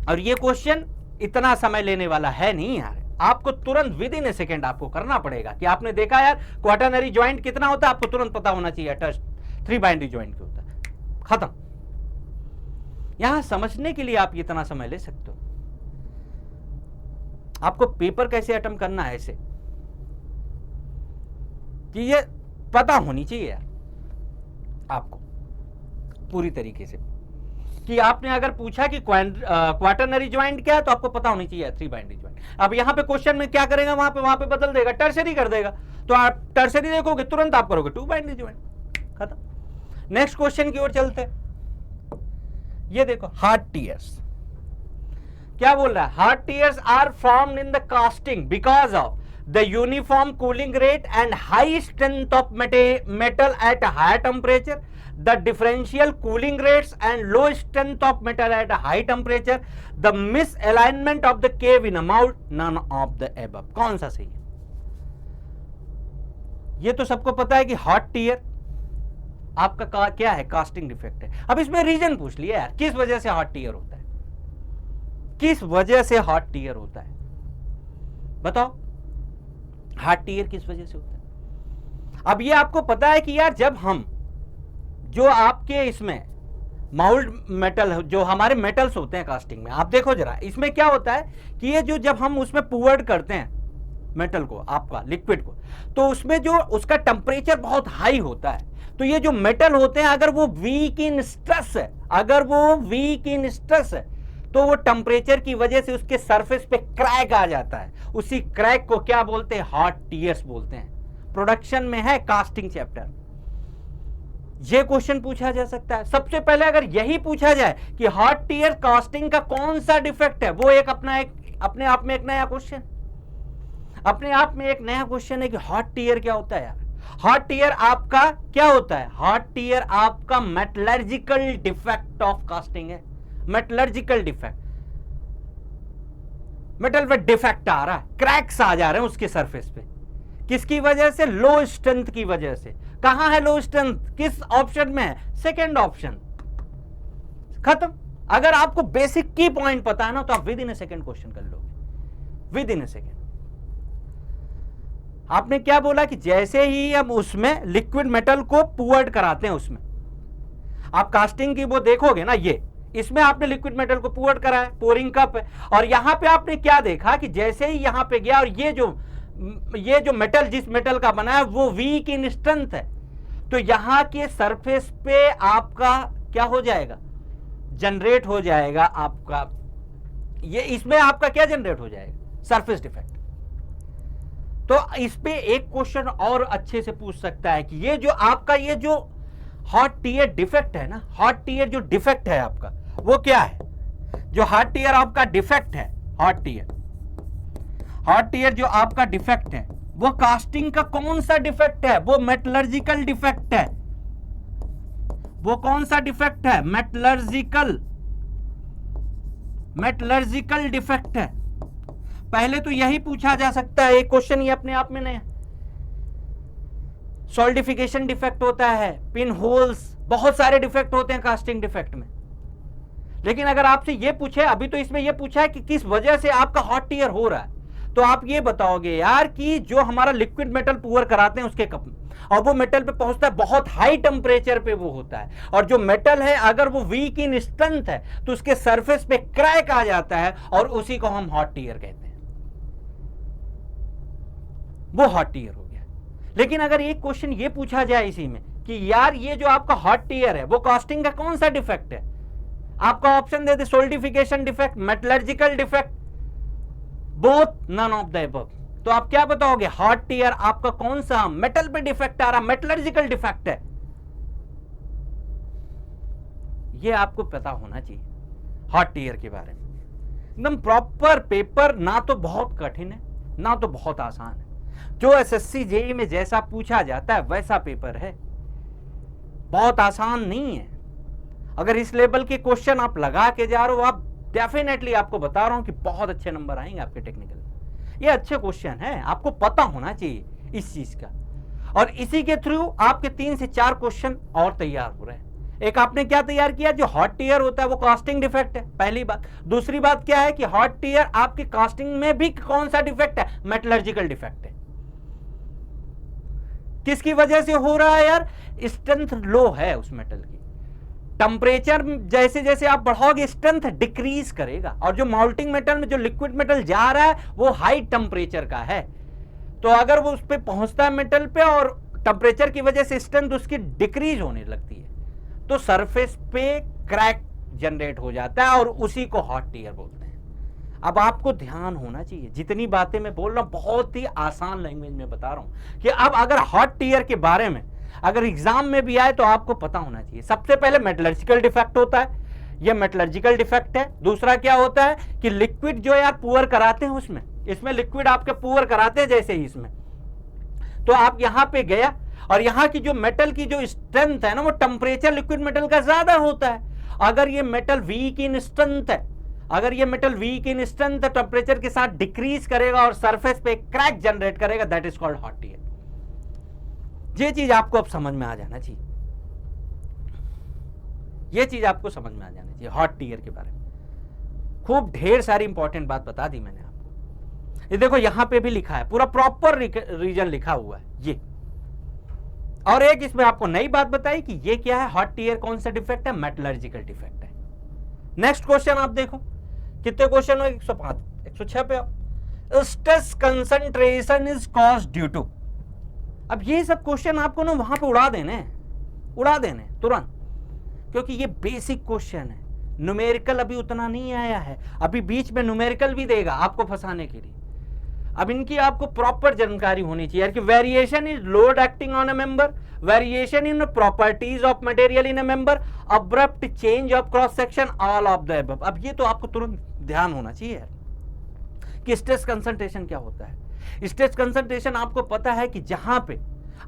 और ये क्वेश्चन इतना समय लेने वाला है नहीं यार, आपको तुरंत विद इन ए सेकेंड आपको करना पड़ेगा कि आपने देखा यार क्वाटरनरी ज्वाइंट कितना होता है, आपको तुरंत पता होना चाहिए, टर्श 3 बाइनरी ज्वाइंट क्या होता है, खत्म। यहां समझने के लिए आप इतना समय ले सकते हो। आपको पेपर कैसे अटेम्प्ट करना है ऐसे कि ये पता होनी चाहिए यार आपको पूरी तरीके से, कि आपने अगर पूछा कि क्वाटरनरी ज्वाइंट क्या है तो आपको पता होनी चाहिए 3 बाइनरी ज्वाइंट। अब यहां पे क्वेश्चन में क्या करेगा, वहां पे बदल देगा, टर्शरी कर देगा। तो आप टर्शरी देखोगे, तुरंत आप करोगे 2 बाइनरी ज्वाइंट, खत्म। नेक्स्ट क्वेश्चन की ओर चलते हैं। ये देखो, हार्ट टीयर्स क्या बोल रहा है, hot tears are formed in the casting because of the uniform cooling rate and high strength of metal at high temperature, the differential cooling rates and low strength of metal at a high temperature, the misalignment of the cave in a mold, none of the above। कौन सा सही है, ये तो सबको पता है कि हॉट टीयर आपका क्या है, कास्टिंग डिफेक्ट है। अब इसमें रीजन पूछ लिया यार, किस वजह से हॉट टीयर होता है, किस वजह से हॉट टीयर होता है, बताओ, हॉट टीयर किस वजह से होता है। अब ये आपको पता है कि यार जब हम जो आपके इसमें माउल्ड मेटल, जो हमारे मेटल्स होते हैं कास्टिंग में, आप देखो जरा, इसमें क्या होता है कि ये जो जब हम उसमें पुअर्ड करते हैं मेटल को, आपका लिक्विड को, तो उसमें जो उसका टेम्परेचर बहुत हाई होता है। तो ये जो मेटल होते हैं, अगर वो वीक इन स्ट्रेस है, अगर वो वीक इन स्ट्रेस है, तो वो टेम्परेचर की वजह से उसके सरफेस पे क्रैक आ जाता है। उसी क्रैक को क्या बोलते हैं, हॉट टीयर्स बोलते हैं। प्रोडक्शन में है कास्टिंग चैप्टर, ये क्वेश्चन पूछा जा सकता है। सबसे पहले अगर यही पूछा जाए कि हॉट टीयर कास्टिंग का कौन सा डिफेक्ट है, वो अपने आप में एक नया क्वेश्चन, अपने आप में एक नया क्वेश्चन है कि हॉट टीयर क्या होता है यार। हॉट टीयर आपका क्या होता है, हॉट टीयर आपका मेटलर्जिकल डिफेक्ट ऑफ कास्टिंग है। मेटलर्जिकल डिफेक्ट, मेटल पे डिफेक्ट आ रहा है, क्रैक्स आ जा रहे हैं उसके सरफेस पे, किसकी वजह से, लो स्ट्रेंथ की वजह से। कहां है लो स्ट्रेंथ, किस ऑप्शन में है, सेकंड ऑप्शन, खत्म। अगर आपको बेसिक की पॉइंट पता है ना, तो आप with in A second question कर लोगे, विद इन ए सेकंड। आपने क्या बोला कि जैसे ही हम उसमें लिक्विड मेटल को पुअर्ड कराते हैं, उसमें आप कास्टिंग की वो देखोगे ना, इसमें आपने लिक्विड मेटल को पुअर करा है, पोरिंग कप है, और यहां पे आपने क्या देखा कि जैसे ही यहां पे गया और ये जो मेटल जिस मेटल का बना है वो वीक इन स्ट्रेंथ है, तो यहां के सरफेस पे आपका क्या हो जाएगा, जनरेट हो जाएगा आपका, ये इसमें आपका क्या जनरेट हो जाएगा, सरफेस डिफेक्ट। तो इस पे एक क्वेश्चन और अच्छे से पूछ सकता है कि ये जो आपका ये जो हॉट टीयर डिफेक्ट है ना, हॉट टीयर जो डिफेक्ट है आपका वो क्या है, जो हॉट टीयर आपका डिफेक्ट है, हॉट टीयर जो आपका डिफेक्ट है वो कास्टिंग का कौन सा डिफेक्ट है, वो मेटलर्जिकल डिफेक्ट है। वो कौन सा डिफेक्ट है, मेटलर्जिकल डिफेक्ट है। पहले तो यही पूछा जा सकता है, एक क्वेश्चन ये अपने आप में नया। सॉल्डिफिकेशन डिफेक्ट होता है, पिन होल्स, बहुत सारे डिफेक्ट होते हैं कास्टिंग डिफेक्ट में। लेकिन अगर आपसे ये पूछे, अभी तो इसमें ये पूछा है कि किस वजह से आपका हॉट टीयर हो रहा है, तो आप ये बताओगे यार कि जो हमारा लिक्विड मेटल पुअर कराते हैं उसके कप में, और वो मेटल पे पहुंचता है, बहुत हाई टेम्परेचर पे वो होता है, और जो मेटल है अगर वो वीक इन स्ट्रेंथ है तो उसके सरफेस पे क्रैक आ जाता है, और उसी को हम हॉट टीयर कहते हैं, वो हॉट टीयर हो गया। लेकिन अगर एक क्वेश्चन ये पूछा जाए इसी में कि यार ये जो आपका हॉट टीयर है वो कास्टिंग का कौन सा डिफेक्ट है, आपका ऑप्शन दे दे solidification defect, metallurgical defect, both none of the above, तो आप क्या बताओगे, हॉट टीयर आपका कौन सा मेटल पे डिफेक्ट आ रहा, मेटलर्जिकल डिफेक्ट है। ये आपको पता होना चाहिए हॉट टीयर के बारे में। एकदम प्रॉपर पेपर, ना तो बहुत कठिन है ना तो बहुत आसान है, जो एसएससी जेईई में जैसा पूछा जाता है वैसा पेपर है, बहुत आसान नहीं है। अगर इस लेवल के क्वेश्चन आप लगा के जा रहे हो, आप डेफिनेटली आपको बता रहा हूं कि बहुत अच्छे नंबर आएंगे आपके टेक्निकल में। ये अच्छे क्वेश्चन है, आपको पता होना चाहिए इस चीज का, और इसी के थ्रू आपके 3 से 4 क्वेश्चन और तैयार हो रहे हैं। एक आपने क्या तैयार किया, जो हॉट टीयर होता है वो कास्टिंग डिफेक्ट है, पहली बात। दूसरी बात क्या है कि हॉट टीयर आपकी कास्टिंग में भी कौन सा डिफेक्ट है, मेटलर्जिकल डिफेक्ट है। किसकी वजह से हो रहा है यार, स्ट्रेंथ लो है उस मेटल की, टेम्परेचर जैसे जैसे आप बढ़ाओगे स्ट्रेंथ डिक्रीज करेगा, और जो माउल्टिंग मेटल में जो लिक्विड मेटल जा रहा है वो हाई टेम्परेचर का है, तो अगर वो उस पर पहुंचता है मेटल पे और टेम्परेचर की वजह से स्ट्रेंथ उसकी डिक्रीज होने लगती है, तो सरफेस पे क्रैक जनरेट हो जाता है, और उसी को हॉट टीयर बोलते हैं। अब आपको ध्यान होना चाहिए, जितनी बातें मैं बोल रहा हूं बहुत ही आसान लैंग्वेज में बता रहा हूं, कि अब अगर हॉट टीयर के बारे में अगर एग्जाम में भी आए तो आपको पता होना चाहिए। सबसे पहले मेटलर्जिकल डिफेक्ट होता है, यह मेटलर्जिकल डिफेक्ट है। दूसरा क्या होता है कि लिक्विड जो यार पुअर कराते हैं उसमें, इसमें लिक्विड आपके पुअर कराते हैं जैसे ही इसमें, तो आप यहां पे गया और यहां की जो मेटल की जो स्ट्रेंथ है ना, वो टेम्परेचर लिक्विड मेटल का ज्यादा होता है। अगर ये मेटल वीक इन स्ट्रेंथ है, अगर ये metal weak in strength temperature के साथ डिक्रीज करेगा और सरफेस पे क्रैक जनरेट करेगा, that is called hot tear. ये चीज आपको अब समझ में आ जाना चाहिए, ये चीज आपको समझ में आ जाना चाहिए हॉट टीयर के बारे में। खूब ढेर सारी इंपॉर्टेंट बात बता दी मैंने आपको। ये देखो यहां पे भी लिखा है, पूरा प्रॉपर रीजन लिखा हुआ है ये। और एक इसमें आपको नई बात बताई कि ये क्या है, हॉट टीयर कौन सा डिफेक्ट है, मेटलर्जिकल डिफेक्ट है। नेक्स्ट क्वेश्चन आप देखो, कितने क्वेश्चन हो, 105 106 पे आओ। Stress concentration is caused due to. अब ये सब क्वेश्चन आपको ना वहां पे उड़ा देने तुरंत, क्योंकि ये बेसिक क्वेश्चन है। न्यूमेरिकल अभी उतना नहीं आया है, अभी बीच में न्यूमेरिकल भी देगा आपको फंसाने के लिए। अब इनकी आपको प्रॉपर जानकारी होनी चाहिए कि variation is load acting on a member, variation in properties of material in a member, abrupt change of cross section, all of the above. अब ये तो आपको तुरंत ध्यान होना चाहिए कि स्ट्रेस कंसंट्रेशन क्या होता है। स्ट्रेस कंसंट्रेशन आपको पता है कि जहां पे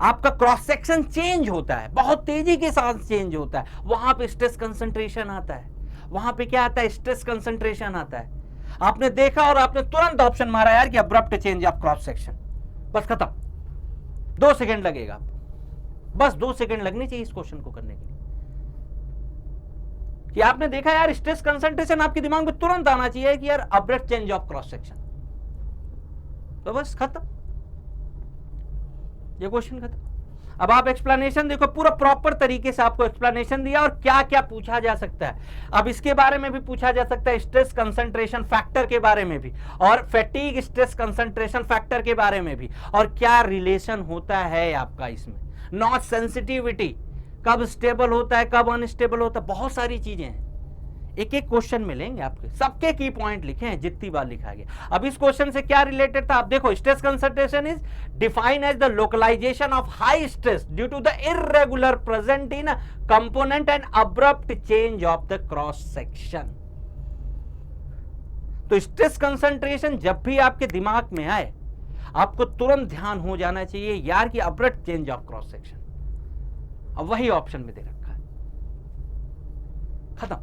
आपका क्रॉस सेक्शन चेंज होता है, बहुत तेजी के साथ चेंज होता है, वहां पे स्ट्रेस कंसंट्रेशन आता है। वहां पे क्या आता है, स्ट्रेस कंसंट्रेशन आता है। आपने देखा और आपने तुरंत ऑप्शन मारा यार कि abrupt change of cross section, बस खत्म। 2 सेकंड लगेगा, बस 2 सेकंड लगनी चाहिए इस क्वेश्चन को करने के लिए। कि आपने देखा यार स्ट्रेस कंसंट्रेशन, आपके दिमाग में तुरंत आना चाहिए कि यार abrupt change of cross section, तो बस खत्म, ये क्वेश्चन खत्म। अब आप एक्सप्लेनेशन देखो, पूरा प्रॉपर तरीके से आपको एक्सप्लेनेशन दिया और क्या क्या पूछा जा सकता है। अब इसके बारे में भी पूछा जा सकता है, स्ट्रेस कंसंट्रेशन फैक्टर के बारे में भी, और फैटीग स्ट्रेस कंसंट्रेशन फैक्टर के बारे में भी, और क्या रिलेशन होता है आपका इसमें, नॉच सेंसिटिविटी कब स्टेबल होता है, कब अनस्टेबल होता है, बहुत सारी चीजें हैं। एक एक क्वेश्चन मिलेंगे आपके, सबके की पॉइंट लिखे हैं जितनी बार लिखा गया। अब इस क्वेश्चन से क्या रिलेटेड था, आप देखो, stress concentration is defined as the localization of high stress due to the irregular present in component and abrupt change of the cross section. तो स्ट्रेस कंसंट्रेशन जब भी आपके दिमाग में आए, आपको तुरंत ध्यान हो जाना चाहिए यार कि abrupt change of cross section. अब वही ऑप्शन में दे रखा है, खत्म।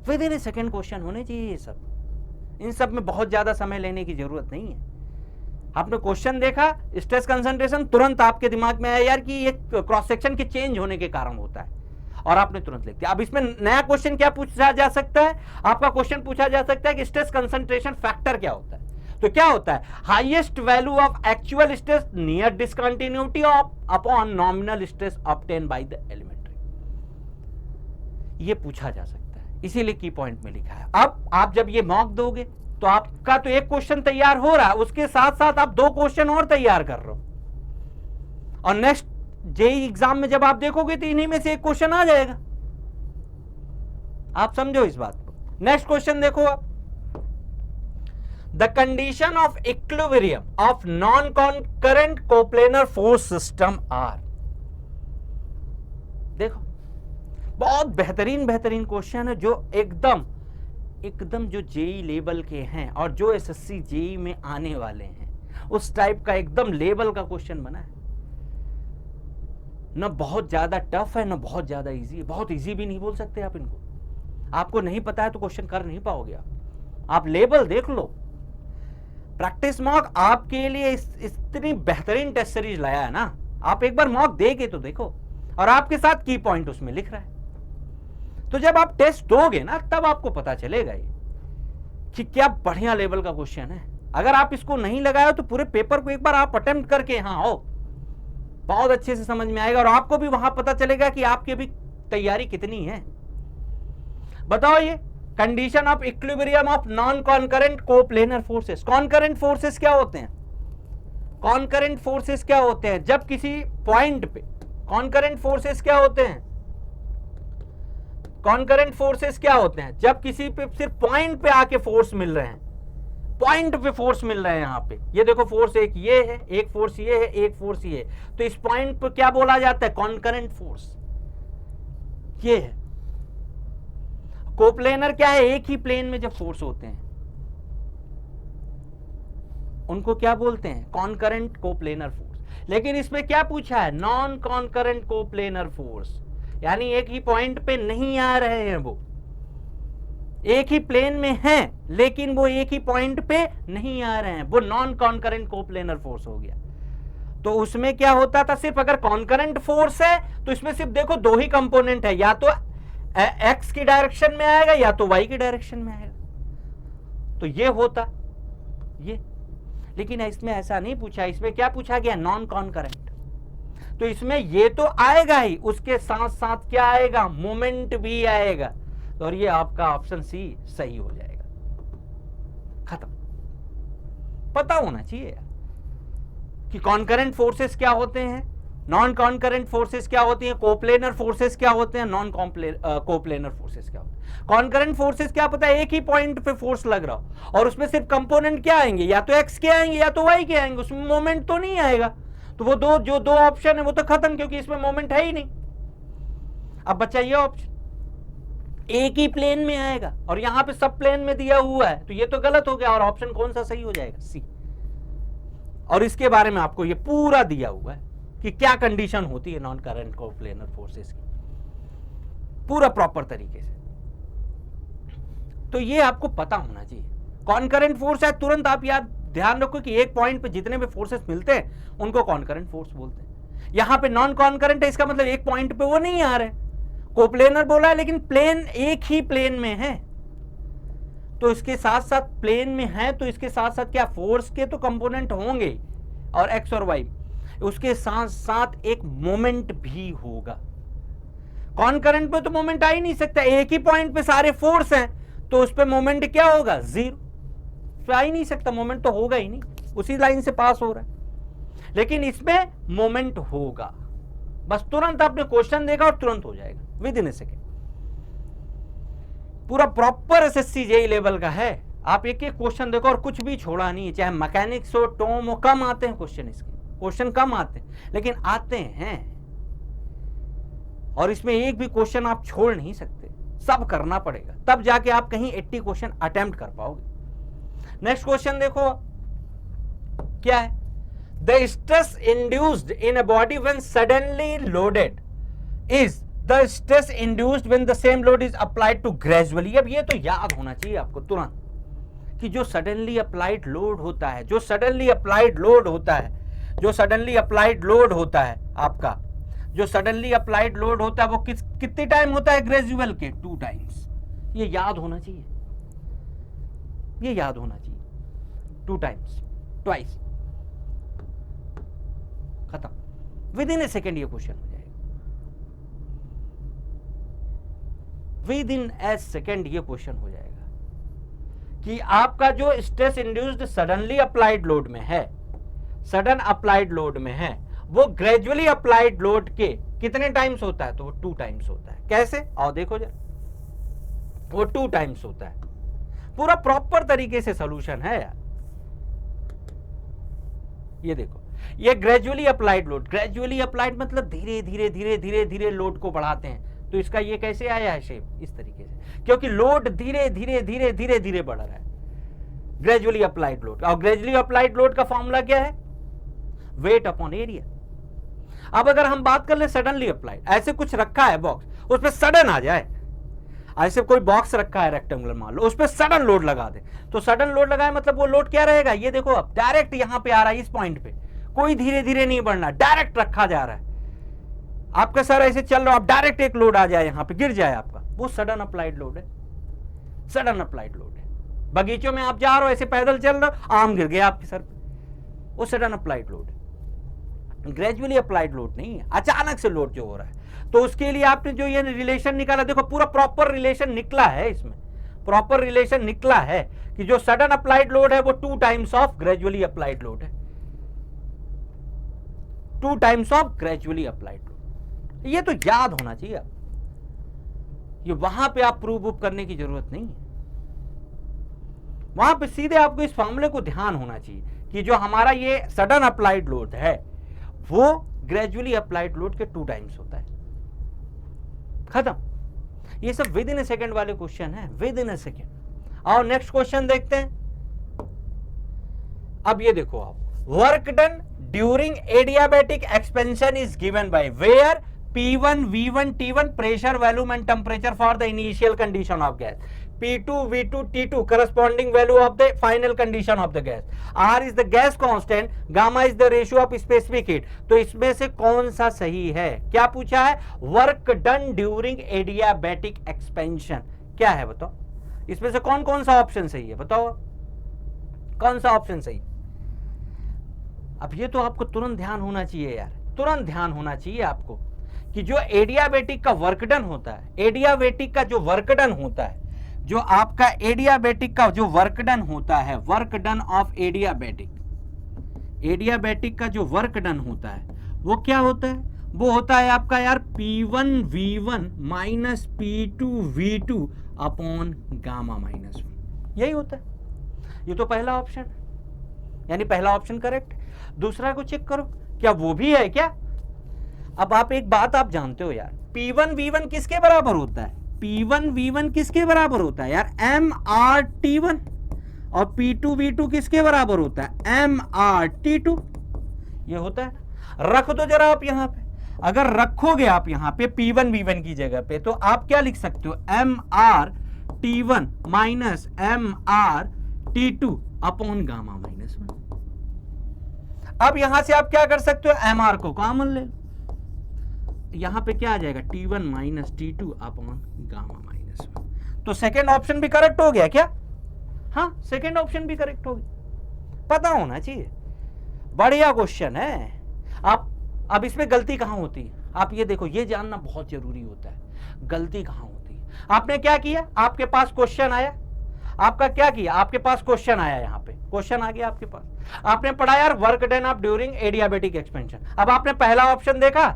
विद इन सेकेंड क्वेश्चन होने चाहिए ये सब। इन सब में बहुत ज्यादा समय लेने की जरूरत नहीं है। आपने क्वेश्चन देखा, स्ट्रेस कंसंट्रेशन, तुरंत आपके दिमाग में आया यार कि ये क्रॉस सेक्शन के चेंज होने के कारण होता है, और आपने तुरंत लिख दिया। अब इसमें नया क्वेश्चन क्या पूछा जा सकता है, आपका क्वेश्चन पूछा जा सकता है कि स्ट्रेस कंसंट्रेशन फैक्टर क्या होता है। तो क्या होता है, highest value of actual stress near discontinuity of upon nominal stress obtain by the elementary. ये पूछा जा सकता है, इसीलिए की पॉइंट में लिखा है। अब आप जब ये मॉक दोगे तो आपका तो एक क्वेश्चन तैयार हो रहा है, उसके साथ साथ आप 2 क्वेश्चन और तैयार कर रहे हो, और नेक्स्ट जेईई एग्जाम में जब आप देखोगे तो इन्हीं में से एक क्वेश्चन आ जाएगा। आप समझो इस बात को। नेक्स्ट क्वेश्चन देखो आप, the condition of equilibrium of non concurrent coplanar force system are. देखो, बहुत बेहतरीन क्वेश्चन है, जो एकदम जो जेईई लेवल के हैं और जो एसएससी जेईई में आने वाले हैं, उस टाइप का एकदम लेवल का क्वेश्चन बना है। ना बहुत ज्यादा टफ है, ना बहुत ज्यादा इजी है। बहुत इजी भी नहीं बोल सकते आप इनको, आपको नहीं पता है तो क्वेश्चन कर नहीं पाओगे आप लेवल देख लो। प्रैक्टिस मॉक आपके लिए इतनी बेहतरीन टेस्ट सीरीज लाया है ना, आप एक बार मॉक दे के तो देखो, और आपके साथ की पॉइंट उसमें लिख रहा है। तो जब आप टेस्ट दोगे ना, तब आपको पता चलेगा ये कि क्या बढ़िया लेवल का क्वेश्चन है। अगर आप इसको नहीं लगाए तो पूरे पेपर को एक बार आप अटेम्प्ट करके यहाँ आओ, बहुत अच्छे से समझ में आएगा, और आपको भी वहां पता चलेगा कि आपकी अभी तैयारी कितनी है। बताओ, ये condition of equilibrium of non concurrent coplanar forces. Concurrent forces क्या होते हैं? कॉन्करेंट फोर्सेस क्या होते हैं? जब किसी पॉइंट पे कॉन्करेंट फोर्सेस क्या होते हैं? कॉन्करेंट फोर्सेस क्या होते हैं? जब किसी पे सिर्फ पॉइंट पे आके फोर्स मिल रहे हैं, पॉइंट पे फोर्स मिल रहे हैं। यहां पे ये देखो, फोर्स एक ये है, एक फोर्स ये है, एक फोर्स ये है, तो इस पॉइंट पे क्या बोला जाता है? कॉन्करेंट फोर्स ये है। कोप्लेनर क्या है? एक ही प्लेन में जब फोर्स होते हैं उनको क्या बोलते हैं? Concurrent coplanar force. लेकिन इसमें क्या पूछा है? नॉन कॉन्करेंट कोप्लेनर फोर्स, यानी एक ही पॉइंट पे नहीं आ रहे हैं, वो एक ही प्लेन में हैं लेकिन वो एक ही पॉइंट पे नहीं आ रहे हैं, वो नॉन कॉन्करेंट कोप्लेनर फोर्स हो गया। तो उसमें क्या होता था, सिर्फ अगर कॉन्करेंट फोर्स है तो इसमें सिर्फ देखो 2 ही कंपोनेंट है, या तो एक्स की डायरेक्शन में आएगा या तो वाई की डायरेक्शन में आएगा, तो ये होता ये। लेकिन इसमें ऐसा नहीं पूछा, इसमें क्या पूछा गया? Non concurrent. तो इसमें ये तो आएगा ही, उसके साथ साथ क्या आएगा? मोमेंट भी आएगा, और ये आपका ऑप्शन सी सही हो जाएगा। खत्म। पता होना चाहिए यार कि कॉन्करेंट फोर्सेस क्या होते हैं, नॉन कॉन्करेंट फोर्सेस क्या होती हैं, कोप्लेनर फोर्सेस क्या होते हैं, नॉन कोप्लेनर फोर्सेस क्या होते हैं। कॉन्करेंट फोर्सेस क्या पता है? एक ही पॉइंट पे फोर्स लग रहा हो और उसमें सिर्फ कंपोनेंट क्या आएंगे? या तो एक्स के आएंगे या तो वाई के आएंगे, उसमें मोमेंट तो नहीं आएगा। तो वो जो दो ऑप्शन है वो तो खत्म, क्योंकि इसमें मोमेंट है ही नहीं। अब बचा ये ऑप्शन, एक ही प्लेन में आएगा और यहां पे सब प्लेन में दिया हुआ है, तो ये तो गलत हो गया। और ऑप्शन कौन सा सही हो जाएगा? सी। और इसके बारे में आपको ये पूरा दिया हुआ है कि क्या कंडीशन होती है नॉन करेंट कोप्लेनर फोर्सेस की, पूरा प्रॉपर तरीके से। तो ये आपको पता होना चाहिए। कॉन्करेंट फोर्स है, तुरंत आप याद ध्यान रखो कि एक पॉइंट पे जितने भी फोर्सेस मिलते हैं उनको कॉन्करेंट फोर्स बोलते हैं। यहां पे नॉन कॉन्करेंट है, इसका मतलब एक पॉइंट पे वो नहीं आ रहे। कोप्लेनर बोला है लेकिन प्लेन एक ही प्लेन में है, तो इसके साथ साथ प्लेन में है, तो इसके साथ साथ क्या फोर्स के तो कंपोनेंट होंगे और एक्स और वाई। उसके साथ साथ एक मोमेंट भी होगा। कॉनकरेंट पे तो मोमेंट आ ही नहीं सकता, एक ही पॉइंट पे सारे फोर्स हैं, तो उस पे मोमेंट क्या होगा, जीरो, आ ही नहीं सकता, मोमेंट तो होगा ही नहीं, उसी लाइन से पास हो रहा है। लेकिन इसमें मोमेंट होगा, बस तुरंत आपने क्वेश्चन देखा और तुरंत हो जाएगा विद इन ए सेकेंड। पूरा प्रॉपर एसएससी जेईई लेवल का है, आप एक एक क्वेश्चन देखो और कुछ भी छोड़ा नहीं है, चाहे मैकेनिक्स हो, टोम हो, कम आते हैं क्वेश्चन, इसके क्वेश्चन कम आते हैं लेकिन आते हैं, और इसमें एक भी क्वेश्चन आप छोड़ नहीं सकते, सब करना पड़ेगा, तब जाके आप कहीं 80 क्वेश्चन अटेम्प्ट कर पाओगे। नेक्स्ट क्वेश्चन देखो क्या है, the stress induced in a body when suddenly loaded is the stress induced when the same load is applied to gradually. अब ये तो याद होना चाहिए आपको तुरंत कि जो सडनली अप्लाइड लोड होता है, जो सडनली अप्लाइड लोड होता है, जो सडनली अप्लाइड लोड होता है आपका, जो सडनली अप्लाइड लोड होता है वो कितने टाइम होता है, ग्रेजुअल के 2 टाइम्स। ये याद होना चाहिए, ये याद होना चाहिए, 2 टाइम्स, ट्वाइस, खत्म, विद इन ए सेकेंड ये क्वेश्चन हो जाएगा, विद इन ए सेकेंड ये क्वेश्चन हो जाएगा कि आपका जो stress induced suddenly applied load में है, सडन अप्लाइड लोड में है, वो ग्रेजुअली अप्लाइड लोड के कितने टाइम्स होता है, तो वो 2 टाइम्स होता है। कैसे, आओ देखो जरा, वो 2 टाइम्स होता है। पूरा प्रॉपर तरीके से सॉल्यूशन है यार, ये देखो, ये gradually applied load, gradually applied मतलब धीरे धीरे धीरे धीरे धीरे लोड को बढ़ाते हैं, तो इसका ये कैसे आया है शेप, इस तरीके से, क्योंकि लोड धीरे धीरे धीरे धीरे धीरे बढ़ रहा है, ग्रेजुअली अप्लाइड लोड। और ग्रेजुअली अप्लाइड लोड का फॉर्मूला क्या है, वेट अपॉन एरिया। अब अगर हम बात कर ले सडनली अप्लाइड, ऐसे कुछ रखा है बॉक्स, उसमें सडन आ जाए, ऐसे कोई बॉक्स रखा है रेक्टेंगुलर मान लो, उस पर सडन लोड लगा दे, तो सडन लोड लगाए मतलब वो लोड क्या रहेगा, ये देखो अब डायरेक्ट यहां पे आ रहा है, इस पॉइंट पे कोई धीरे धीरे नहीं बढ़ना, डायरेक्ट रखा जा रहा है। आपका सर ऐसे चल रहा, आप डायरेक्ट एक लोड आ जाए यहां पे गिर जाए आपका, वो सडन अप्लाइड लोड है, सडन अप्लाइड लोड है। बगीचों में आप जा रहे हो, ऐसे पैदल चल रहे हो, आम गिर गया आपके सर पे, वो सडन अप्लाइड लोड है, ग्रेजुअली अप्लाइड लोड नहीं है, अचानक से लोड जो हो रहा है। तो उसके लिए आपने जो ये रिलेशन निकाला, देखो पूरा प्रॉपर रिलेशन निकला है, इसमें प्रॉपर रिलेशन निकला है कि जो सडन अप्लाइड लोड है वो 2 times of gradually applied load है, 2 times of gradually applied load. ये तो याद होना चाहिए आप, ये वहां पे आप प्रूव करने की जरूरत नहीं है, वहां पे सीधे आपको इस फॉर्मूले को ध्यान होना चाहिए कि जो हमारा ये सडन अप्लाइड लोड है वो ग्रेजुअली अप्लाइड लोड के 2 टाइम्स होता है, खत्म। ये सब विद इन ए सेकेंड वाले क्वेश्चन है, विद इन ए सेकेंड। और नेक्स्ट क्वेश्चन देखते हैं। अब ये देखो आप, work done during adiabatic expansion is given by where P1, V1, T1 pressure, volume and temperature for the initial condition of gas, P2, V2, T2 corresponding value of the final condition of the gas, R is the gas constant, gamma is the ratio of specific heat। तो इसमें से कौन सा सही है, क्या पूछा है, work done during adiabatic expansion, क्या है बताओ, इसमें से कौन कौन सा ऑप्शन सही है, बताओ कौन सा ऑप्शन सही। अब ये तो आपको तुरंत ध्यान होना चाहिए यार, तुरंत ध्यान होना चाहिए आपको कि जो एडियाबैटिक का वर्क डन होता है, एडियाबैटिक का जो वर्क डन होता है, जो आपका एडियाबैटिक का जो वर्क डन होता है, work done of adiabatic, adiabatic का जो वर्क डन होता है वो क्या होता है, वो होता है आपका यार P1 V1 minus P2 V2 upon gamma minus 1, यही होता है। ये तो पहला ऑप्शन, यानी पहला ऑप्शन करेक्ट। दूसरा को चेक करो, क्या वो भी है क्या। अब आप एक बात आप जानते हो यार, P1 V1 किसके बराबर होता है, P1 V1 किसके बराबर होता है यार, MRT1, और P2 V2 किसके बराबर होता है, MRT2, ये होता है। रख दो जरा आप यहां पे, अगर रखोगे आप यहां पे P1 V1 की जगह पे, तो आप क्या लिख सकते हो, MRT1 minus MRT2 upon gamma minus 1। अब यहां से आप क्या कर सकते हो, MR को कॉमन ले लो, यहां पे क्या आ जाएगा, T1 minus T2 upon gamma minus 1। तो सेकेंड ऑप्शन भी करेक्ट हो गया क्या, हाँ सेकेंड ऑप्शन भी करेक्ट हो गया, पता होना चाहिए, बढ़िया क्वेश्चन है। अब इसमें गलती कहां होती है, आप ये देखो, ये जानना बहुत जरूरी होता है, गलती कहां होती है। आपने क्या किया, आपके पास क्वेश्चन आया, आपका क्या किया, आपके पास क्वेश्चन आया, यहां पे क्वेश्चन आ गया आपके पास, आपने पढ़ा यार work done of during adiabatic expansion. अब आपने पहला ऑप्शन देखा,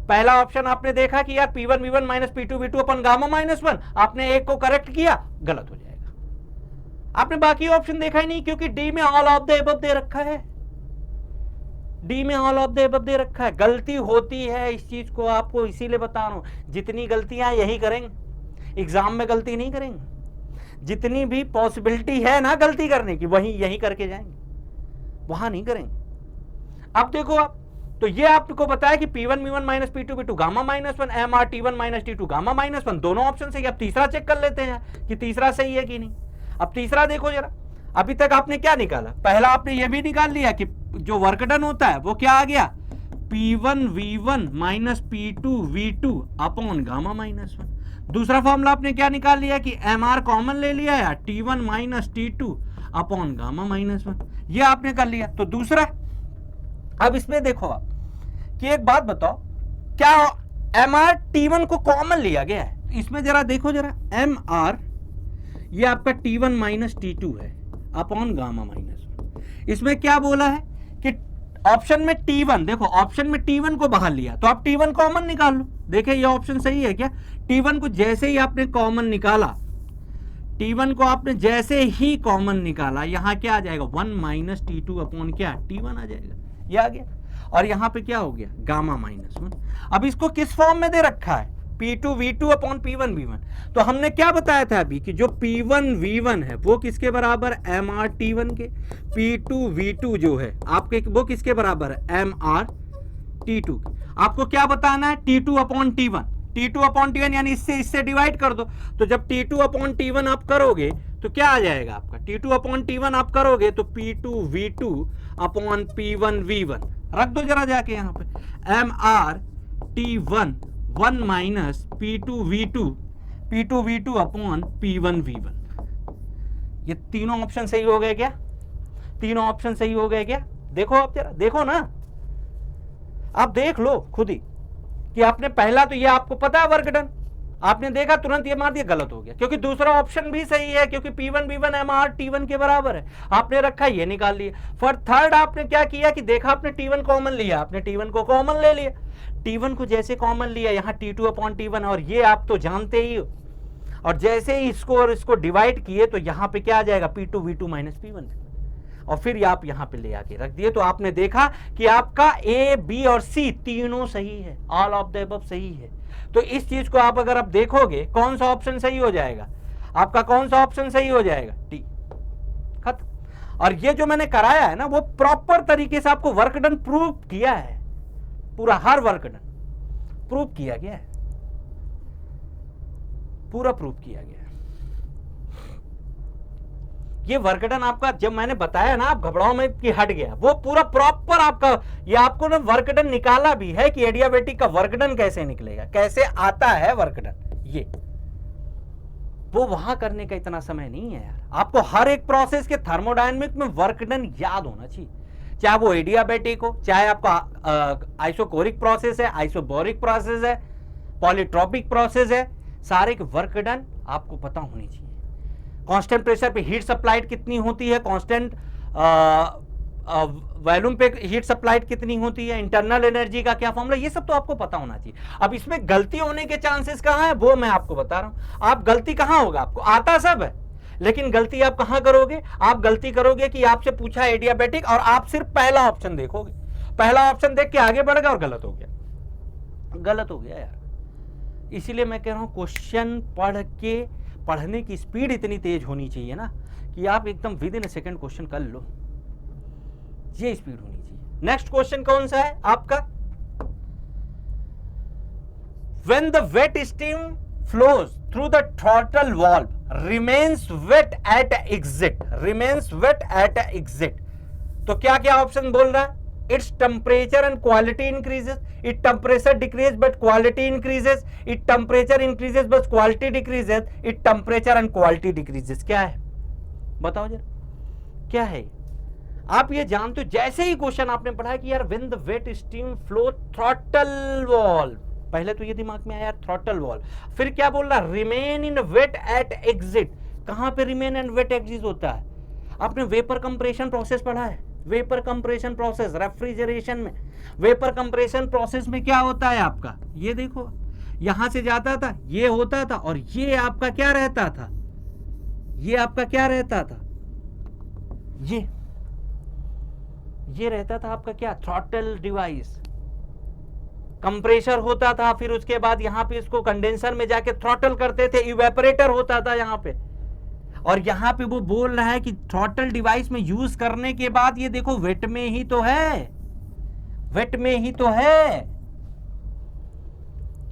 पहला ऑप्शन आपने देखा कि यार P1 V1 minus P2 V2 अपन गामा माइनस 1, आपने एक को करेक्ट किया, गलत हो जाएगा। आपने बाकी ऑप्शन देखा ही नहीं, क्योंकि डी में ऑल ऑफ द अबव दे रखा है, डी में ऑल ऑफ द अबव दे रखा है। गलती होती है, इस चीज को आपको इसीलिए बता रहा हूं, जितनी गलतियां यही करेंगे, एग्जाम में गलती नहीं करेंगे। जितनी भी पॉसिबिलिटी है ना गलती करने की, वही यही करके जाएंगे, वहां नहीं करेंगे। अब देखो आप, तो ये आपको बताया कि P1 V1 minus P2 V2 gamma minus 1, MR T1 minus T2 gamma minus 1, दोनों ऑप्शन सही। अब तीसरा चेक कर लेते हैं कि तीसरा सही है कि नहीं। अब तीसरा देखो जरा, अभी तक आपने क्या निकाला, पहला आपने ये भी निकाल लिया कि जो वर्क डन होता है वो क्या आ गया, P1 V1 minus P2 V2 upon gamma minus 1। दूसरा फॉर्मूला आपने क्या निकाल लिया कि MR कॉमन ले लिया या T1 minus T2 upon gamma minus 1, ये आपने कर लिया। तो दूसरा, अब इसमें देखो आप कि एक बात बताओ, क्या MR T1 को कॉमन लिया गया है, इसमें जरा देखो जरा, MR ये आपका T1 माइनस T2 है अपॉन गामा माइनस 1। इसमें क्या बोला है कि ऑप्शन में T1, देखो ऑप्शन में T1 को बाहर लिया, तो आप T1 कॉमन निकाल लो। देखिए ये ऑप्शन सही है क्या, T1 को जैसे ही आपने कॉमन निकाला, T1 को आपने जैसे ही कॉमन निकाला, यहां क्या आ जाएगा, 1 माइनस T2 अपॉन क्या, T1 आ जाएगा, ये आ गया। और यहां पे क्या हो गया, गामा माइनस 1। अब इसको किस फॉर्म में दे रखा है, P2 V2 upon P1 V1। तो हमने क्या बताया था अभी कि जो P1 V1 है वो किसके बराबर, MR T1 के। P2 V2 जो है आपके, वो किसके बराबर है, MR T2 के। आपको क्या बताना है, T2 upon T1, T2 upon T1 यानी इससे डिवाइड कर दो। तो जब T2 अपॉन T1 आप करोगे तो क्या आ जाएगा आपका, T2 अपॉन T1 आप करोगे तो P2 V2 upon P1 V1 रख दो जरा जाके यहाँ पे, MR T1 1 minus P2 V2 upon P1 V1। ये तीनों ऑप्शन सही हो गए क्या, तीनों ऑप्शन सही हो गए क्या, देखो आप जरा, देखो ना, आप देख लो खुद ही कि आपने पहला, तो ये आपको पता है वर्क डन, आपने देखा तुरंत ये मार दिया, गलत हो गया, क्योंकि दूसरा ऑप्शन भी सही है, क्योंकि P1 V1 MR T1 के बराबर है, आपने रखा, ये निकाल लिया। फॉर थर्ड आपने क्या किया कि देखा, आपने T1 कॉमन लिया, आपने T1 को कॉमन ले लिया, T1 को जैसे कॉमन लिया, यहाँ T2 अपॉन T1, और ये आप तो जानते ही हो, और जैसे ही इसको और इसको डिवाइड किए तो यहाँ पे क्या आ जाएगा, P2 V2 माइनस P1, और फिर आप यहाँ पे ले आके रख दिए। तो आपने देखा कि आपका A, B और C तीनों सही है, ऑल ऑफ द अबव सही है। तो इस चीज को आप अगर आप देखोगे, कौन सा ऑप्शन सही हो जाएगा आपका, कौन सा ऑप्शन सही हो जाएगा, टी, खत्म। और ये जो मैंने कराया है ना, वो प्रॉपर तरीके से आपको वर्क डन प्रूव किया है, पूरा हर वर्क डन प्रूव किया गया है, पूरा प्रूव किया गया है। ये वर्क डन आपका जब मैंने बताया ना, आप घबराओ में कि हट गया, वो पूरा प्रॉपर आपका, ये आपको ना वर्क डन निकाला भी है कि एडियाबेटिक का वर्क डन कैसे निकलेगा, कैसे आता है वर्क डन, ये वो वहां करने का इतना समय नहीं है यार। आपको हर एक प्रोसेस के थर्मोडायनेमिक में वर्क डन याद होना चाहिए, चाहे वो एडियाबेटिक हो, चाहे आपका आइसोकोरिक प्रोसेस है, आइसोबोरिक प्रोसेस है, पॉलीट्रॉपिक प्रोसेस है, सारे के वर्क डन आपको पता होनी चाहिए। कांस्टेंट प्रेशर पे हीट सप्लाइड कितनी होती है, कांस्टेंट वॉल्यूम पे हीट सप्लाइड कितनी होती है, इंटरनल एनर्जी का क्या फॉर्मूला, ये सब तो आपको पता होना चाहिए। अब इसमें गलती होने के चांसेस कहां है, वो मैं आपको बता रहा हूं। आप गलती कहां होगा, आपको आता सब है, लेकिन गलती आप कहां करोगे, आप गलती करोगे कि आपसे पूछा एडियाबेटिक और आप सिर्फ पहला ऑप्शन देखोगे, पहला ऑप्शन देख के आगे बढ़ गए और गलत हो गया, गलत हो गया यार। इसीलिए मैं कह रहा हूं क्वेश्चन पढ़ के, पढ़ने की स्पीड इतनी तेज होनी चाहिए ना कि आप एकदम with in a second question कर लो, ये स्पीड होनी चाहिए। नेक्स्ट क्वेश्चन कौन सा है आपका, when the wet steam flows through the throttle valve remains wet at exit, remains wet at exit, तो क्या क्या ऑप्शन बोल रहा है, its temperature and quality increases, its temperature decreases but quality increases, its temperature increases but quality decreases, its temperature and quality decreases। क्या है बताओ जरा, क्या है? आप ये जानते हो, जैसे ही क्वेश्चन आपने पढ़ा कि यार when the wet steam flow throttle valve, पहले तो ये दिमाग में आया यार थ्रॉटल वॉल्व, फिर क्या बोल रहा, remain in wet at exit. कहां पे रिमेन एंड वेट एग्जिट होता है? आपने वेपर कंप्रेशन प्रोसेस पढ़ा है, वेपर कंप्रेशन प्रोसेस रेफ्रिजरेशन में। वेपर कंप्रेशन प्रोसेस में क्या होता है आपका, ये देखो यहां से जाता था, ये होता था, और ये आपका क्या रहता था, ये आपका क्या रहता था, ये रहता था आपका क्या, थ्रॉटल डिवाइस। कंप्रेसर होता था, फिर उसके बाद यहां पे इसको कंडेंसर में जाके थ्रॉटल करते थे, इवेपोरेटर होता था यहां पे। और यहां पे वो बोल रहा है कि थ्रॉटल डिवाइस में यूज करने के बाद ये देखो वेट में ही तो है, वेट में ही तो है,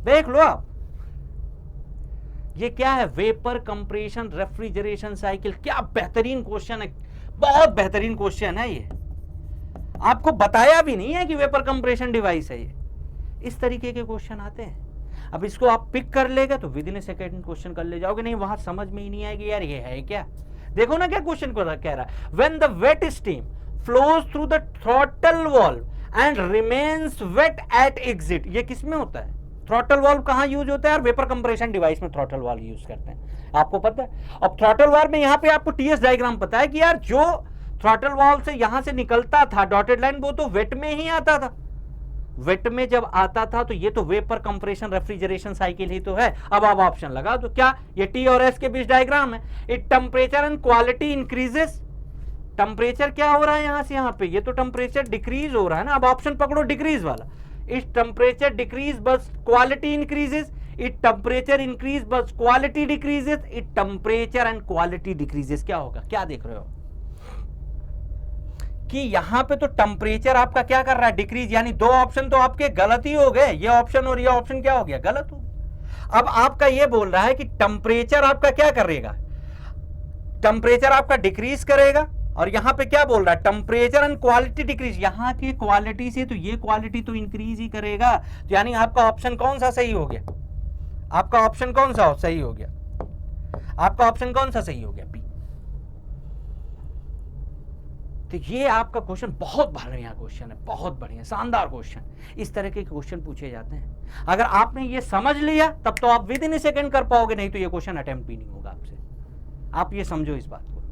देख लो आप। ये क्या है, वेपर कंप्रेशन रेफ्रिजरेशन साइकिल। क्या बेहतरीन क्वेश्चन है, बहुत बेहतरीन क्वेश्चन है ये। आपको बताया भी नहीं है कि वेपर कंप्रेशन डिवाइस है ये। इस तरीके के क्वेश्चन आते हैं। अब इसको आप पिक कर लेगा तो with in A second question कर ले जाओगे, नहीं वहां समझ में ही नहीं आएगी यार ये है क्या। देखो ना क्या क्वेश्चन को कह रहा है, when the wet steam flows through the throttle valve and remains wet at exit. ये किस में होता है, थ्रॉटल वाल्व कहां यूज होता है, और वेपर कंप्रेशन डिवाइस में थ्रॉटल वाल्व यूज करते हैं, आपको पता है। अब थ्रॉटल वाल्व में यहां पे आपको टीएस डायग्राम पता है कि यार जो थ्रॉटल वाल्व से यहां से निकलता था डॉटेड लाइन, वो तो वेट में ही आता था। वेट में जब आता था तो ये तो वेपर कंप्रेशन रेफ्रिजरेशन साइकिल ही तो है। अब आप ऑप्शन लगा दो, क्या ये टी और एस के बीच डायग्राम है। It temperature and quality increases, temperature क्या हो रहा है यहां से यहां पे, ये तो टेम्परेचर डिक्रीज हो रहा है ना। अब ऑप्शन पकड़ो डिक्रीज वाला, इट टेम्परेचर डिक्रीज बस quality increases, it temperature increase बस quality decreases, it temperature and quality decreases. क्या होगा, क्या देख रहे हो कि यहां पे तो टेम्परेचर आपका क्या कर रहा है, डिक्रीज, यानी दो ऑप्शन तो आपके गलत ही हो गए, ये ऑप्शन और ये ऑप्शन क्या हो गया, गलत हो। अब आपका ये बोल रहा है कि टेम्परेचर आपका क्या करेगा, टेम्परेचर आपका डिक्रीज करेगा, और यहां पे क्या बोल रहा है, टेम्परेचर एंड क्वालिटी डिक्रीज। यहां की क्वालिटी से तो ये क्वालिटी तो इंक्रीज ही करेगा, तो यानी आपका ऑप्शन कौन सा सही हो गया, आपका ऑप्शन कौन सा सही हो गया, आपका ऑप्शन कौन सा सही हो गया, बी। तो ये आपका क्वेश्चन बहुत बढ़िया क्वेश्चन है, बहुत बढ़िया शानदार क्वेश्चन। इस तरह के क्वेश्चन पूछे जाते हैं। अगर आपने ये समझ लिया तब तो आप विद इन ए सेकंड कर पाओगे, नहीं तो ये क्वेश्चन अटेम्प्ट भी नहीं होगा आपसे। आप ये समझो इस बात को,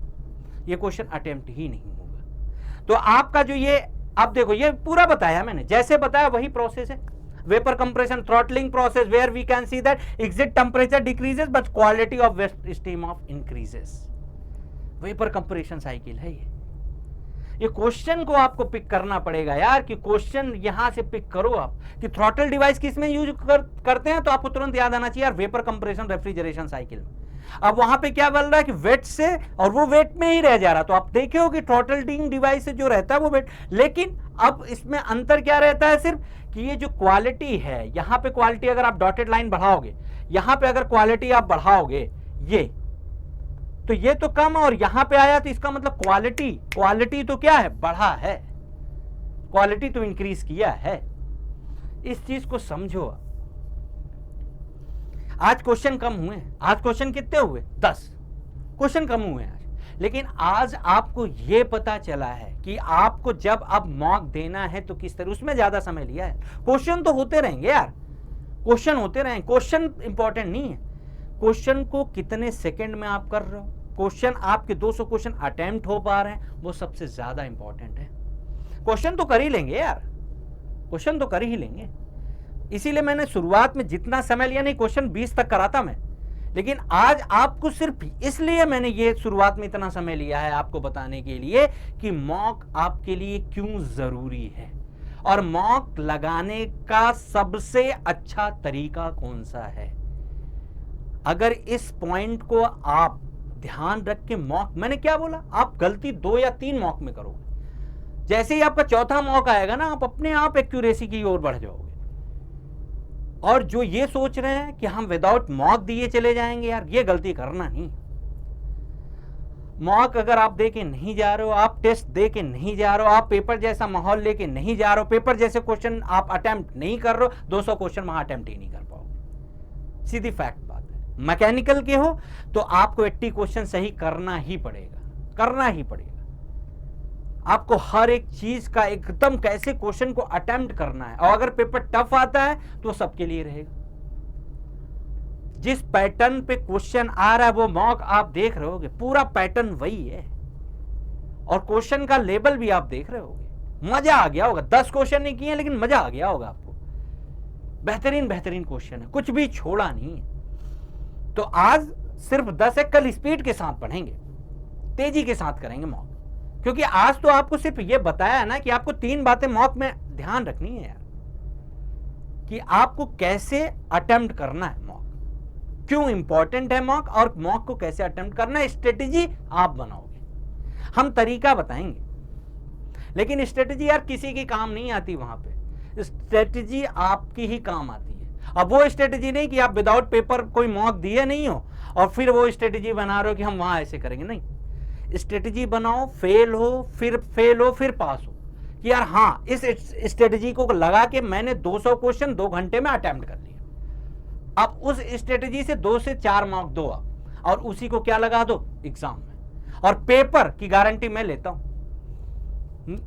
ये क्वेश्चन अटेम्प्ट ही नहीं होगा। तो आपका जो ये, अब देखो ये पूरा बताया मैंने, जैसे बताया वही प्रोसेस है। Vapour compression throttling process where we can see that exit temperature decreases but quality of waste steam of increases. Vapour compression cycle है ये क्वेश्चन को आपको पिक करना पड़ेगा यार, कि क्वेश्चन यहां से पिक करो आप कि थ्रॉटल डिवाइस किस में यूज करते हैं, तो आपको तुरंत याद आना चाहिए यार वेपर कंप्रेशन रेफ्रिजरेशन साइकिल में। अब वहां पे क्या बोल रहा है कि वेट से, और वो वेट में ही रह जा रहा, तो आप देखे हो कि थ्रॉटलिंग डिवाइस से जो रहता है वो वेट, लेकिन अब इसमें अंतर क्या रहता है सिर्फ कि ये जो क्वालिटी है, यहां पे क्वालिटी अगर आप डॉटेड लाइन बढ़ाओगे, यहां पे अगर क्वालिटी आप बढ़ाओगे ये, तो ये तो कम, और यहां पे आया तो इसका मतलब क्वालिटी तो क्या है, बढ़ा है, क्वालिटी तो इंक्रीज किया है। इस चीज को समझो। आज क्वेश्चन कम हुए, आज क्वेश्चन कितने हुए, 10 क्वेश्चन कम हुए आज, लेकिन आज आपको यह पता चला है कि आपको जब अब मॉक देना है तो किस तरह, उसमें ज्यादा समय लिया है। क्वेश्चन तो होते रहेंगे यार, क्वेश्चन होते रहेंगे, क्वेश्चन इंपॉर्टेंट नहीं है, क्वेश्चन को कितने सेकंड में आप कर रहे हो, क्वेश्चन आपके 200 क्वेश्चन अटेम्प्ट हो पा रहे हैं, वो सबसे ज्यादा इंपॉर्टेंट है। क्वेश्चन तो कर ही लेंगे यार, क्वेश्चन तो कर ही लेंगे, इसीलिए मैंने शुरुआत में जितना समय लिया, नहीं क्वेश्चन 20 तक कराता मैं, लेकिन आज आपको सिर्फ इसलिए मैंने ये शुरुआत में इतना समय लिया है आपको बताने के लिए कि मॉक आपके लिए क्यों जरूरी है, और मॉक लगाने का सबसे अच्छा तरीका कौन सा है। अगर इस पॉइंट को आप ध्यान रख के मॉक, मैंने क्या बोला, आप गलती 2 या 3 मॉक में करोगे, जैसे ही आपका चौथा मॉक आएगा ना, आप अपने आप एक्यूरेसी की ओर बढ़ जाओगे। और जो ये सोच रहे हैं कि हम विदाउट मॉक दिए चले जाएंगे, यार ये गलती करना नहीं। मॉक अगर आप दे के नहीं जा रहे हो, आप टेस्ट दे के नहीं जा रहे हो, आप पेपर जैसा माहौल लेके नहीं जा रहे हो, पेपर जैसे क्वेश्चन आप अटेम्प्ट नहीं कर रहे हो, 200 क्वेश्चन वहां अटेम्प्ट ही नहीं कर पाओगे, सीधी फैक्ट बात है। मैकेनिकल के हो तो आपको 80 क्वेश्चन सही करना ही पड़ेगा, करना ही पड़ेगा। आपको हर एक चीज का एकदम कैसे क्वेश्चन को अटेम्प्ट करना है, और अगर पेपर टफ आता है तो सबके लिए रहेगा। जिस पैटर्न पे क्वेश्चन आ रहा है वो मॉक आप देख रहे होगे, पूरा पैटर्न वही है, और क्वेश्चन का लेवल भी आप देख रहे होगे। मजा आ गया होगा। 10 क्वेश्चन नहीं किए लेकिन मजा आ गया होगा आपको। बेहतरीन बेहतरीन क्वेश्चन है, कुछ भी छोड़ा नहीं है। तो आज सिर्फ 10 है, कल स्पीड के साथ पढ़ेंगे, तेजी के साथ करेंगे मॉक। क्योंकि आज तो आपको सिर्फ ये बताया है ना कि आपको 3 बातें मॉक में ध्यान रखनी है यार, कि आपको कैसे अटेम्प्ट करना है मॉक, क्यों इंपॉर्टेंट है मॉक, और मॉक को कैसे अटेम्प्ट करना है। स्ट्रेटेजी आप बनाओगे, हम तरीका बताएंगे, लेकिन स्ट्रेटेजी यार किसी की काम नहीं आती। वहां पे स्ट्रेटेजी आपकी ही काम आती है। अब वो स्ट्रेटेजी नहीं कि आप विदाउट पेपर कोई मॉक दिए नहीं हो और फिर वो स्ट्रेटेजी बना रहे हो कि हम वहां ऐसे करेंगे, नहीं। स्ट्रेटेजी बनाओ, फेल हो फिर पास हो, कि यार हाँ इस स्ट्रेटेजी को लगा के मैंने 200 क्वेश्चन 2 घंटे में अटेम्प्ट कर लिया। अब उस स्ट्रेटेजी से 2 से 4 मार्क दो आप, और उसी को क्या लगा दो एग्जाम में। और पेपर की गारंटी मैं लेता हूं,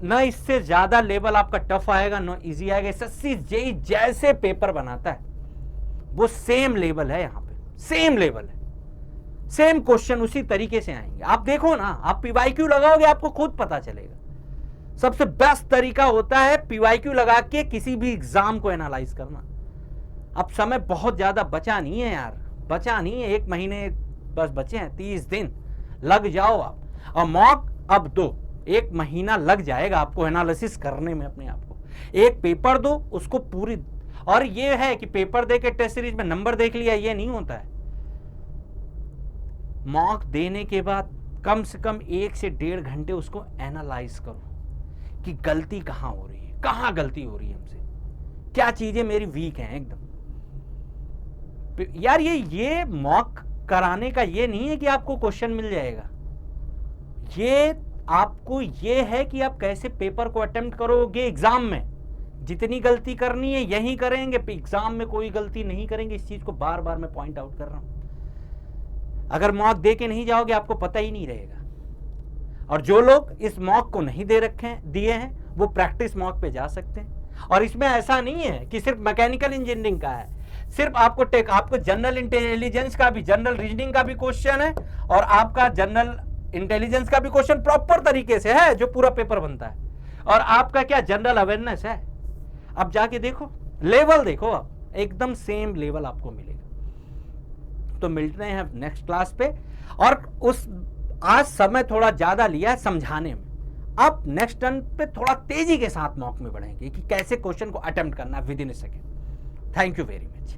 न इससे ज्यादा लेवल आपका टफ आएगा न इजी आएगा। एसएससी जेईई जैसे पेपर बनाता है वो सेम लेवल है, यहां पे सेम लेवल है, सेम क्वेश्चन उसी तरीके से आएंगे। आप देखो ना, आप पीवाईक्यू लगाओगे आपको खुद पता चलेगा। सबसे बेस्ट तरीका होता है पीवाईक्यू लगा के किसी भी एग्जाम को एनालाइज करना। अब समय बहुत ज्यादा बचा नहीं है यार, बचा नहीं है, 1 महीने बस बचे हैं, 30 दिन लग जाओ आप। और मॉक अब दो, 1 महीना लग जाएगा आपको एनालिसिस करने में अपने आप को। एक पेपर दो उसको पूरी, और ये है कि पेपर दे के टेस्ट सीरीज में नंबर देख लिया, ये नहीं होता है। मॉक देने के बाद कम से कम 1 से 1.5 घंटे उसको एनालाइज करो कि गलती कहां हो रही है, कहां गलती हो रही है हमसे, क्या चीजें मेरी वीक हैं एकदम। यार ये मॉक कराने का ये नहीं है कि आपको क्वेश्चन मिल जाएगा, ये आपको ये है कि आप कैसे पेपर को अटेम्प्ट करोगे। एग्जाम में जितनी गलती करनी है यही करेंगे, एग्जाम में कोई गलती नहीं करेंगे। इस चीज को बार बार मैं पॉइंट आउट कर रहा हूं। अगर मॉक दे के नहीं जाओगे आपको पता ही नहीं रहेगा। और जो लोग इस मॉक को नहीं दिए हैं वो प्रैक्टिस मॉक पे जा सकते हैं। और इसमें ऐसा नहीं है कि सिर्फ मैकेनिकल इंजीनियरिंग का है, सिर्फ आपको जनरल इंटेलिजेंस का भी, जनरल रीजनिंग का भी क्वेश्चन है, और आपका जनरल इंटेलिजेंस का भी क्वेश्चन प्रॉपर तरीके से है जो पूरा पेपर बनता है, और आपका क्या जनरल अवेयरनेस है। अब जाके देखो, लेवल देखो, आप एकदम सेम लेवल आपको मिलेगा। तो मिलते हैं नेक्स्ट क्लास पे। और आज समय थोड़ा ज्यादा लिया है समझाने में, अब नेक्स्ट टर्न पे थोड़ा तेजी के साथ मॉक में बढ़ेंगे कि कैसे क्वेश्चन को अटेम्प्ट करना है within a second. Thank you very much.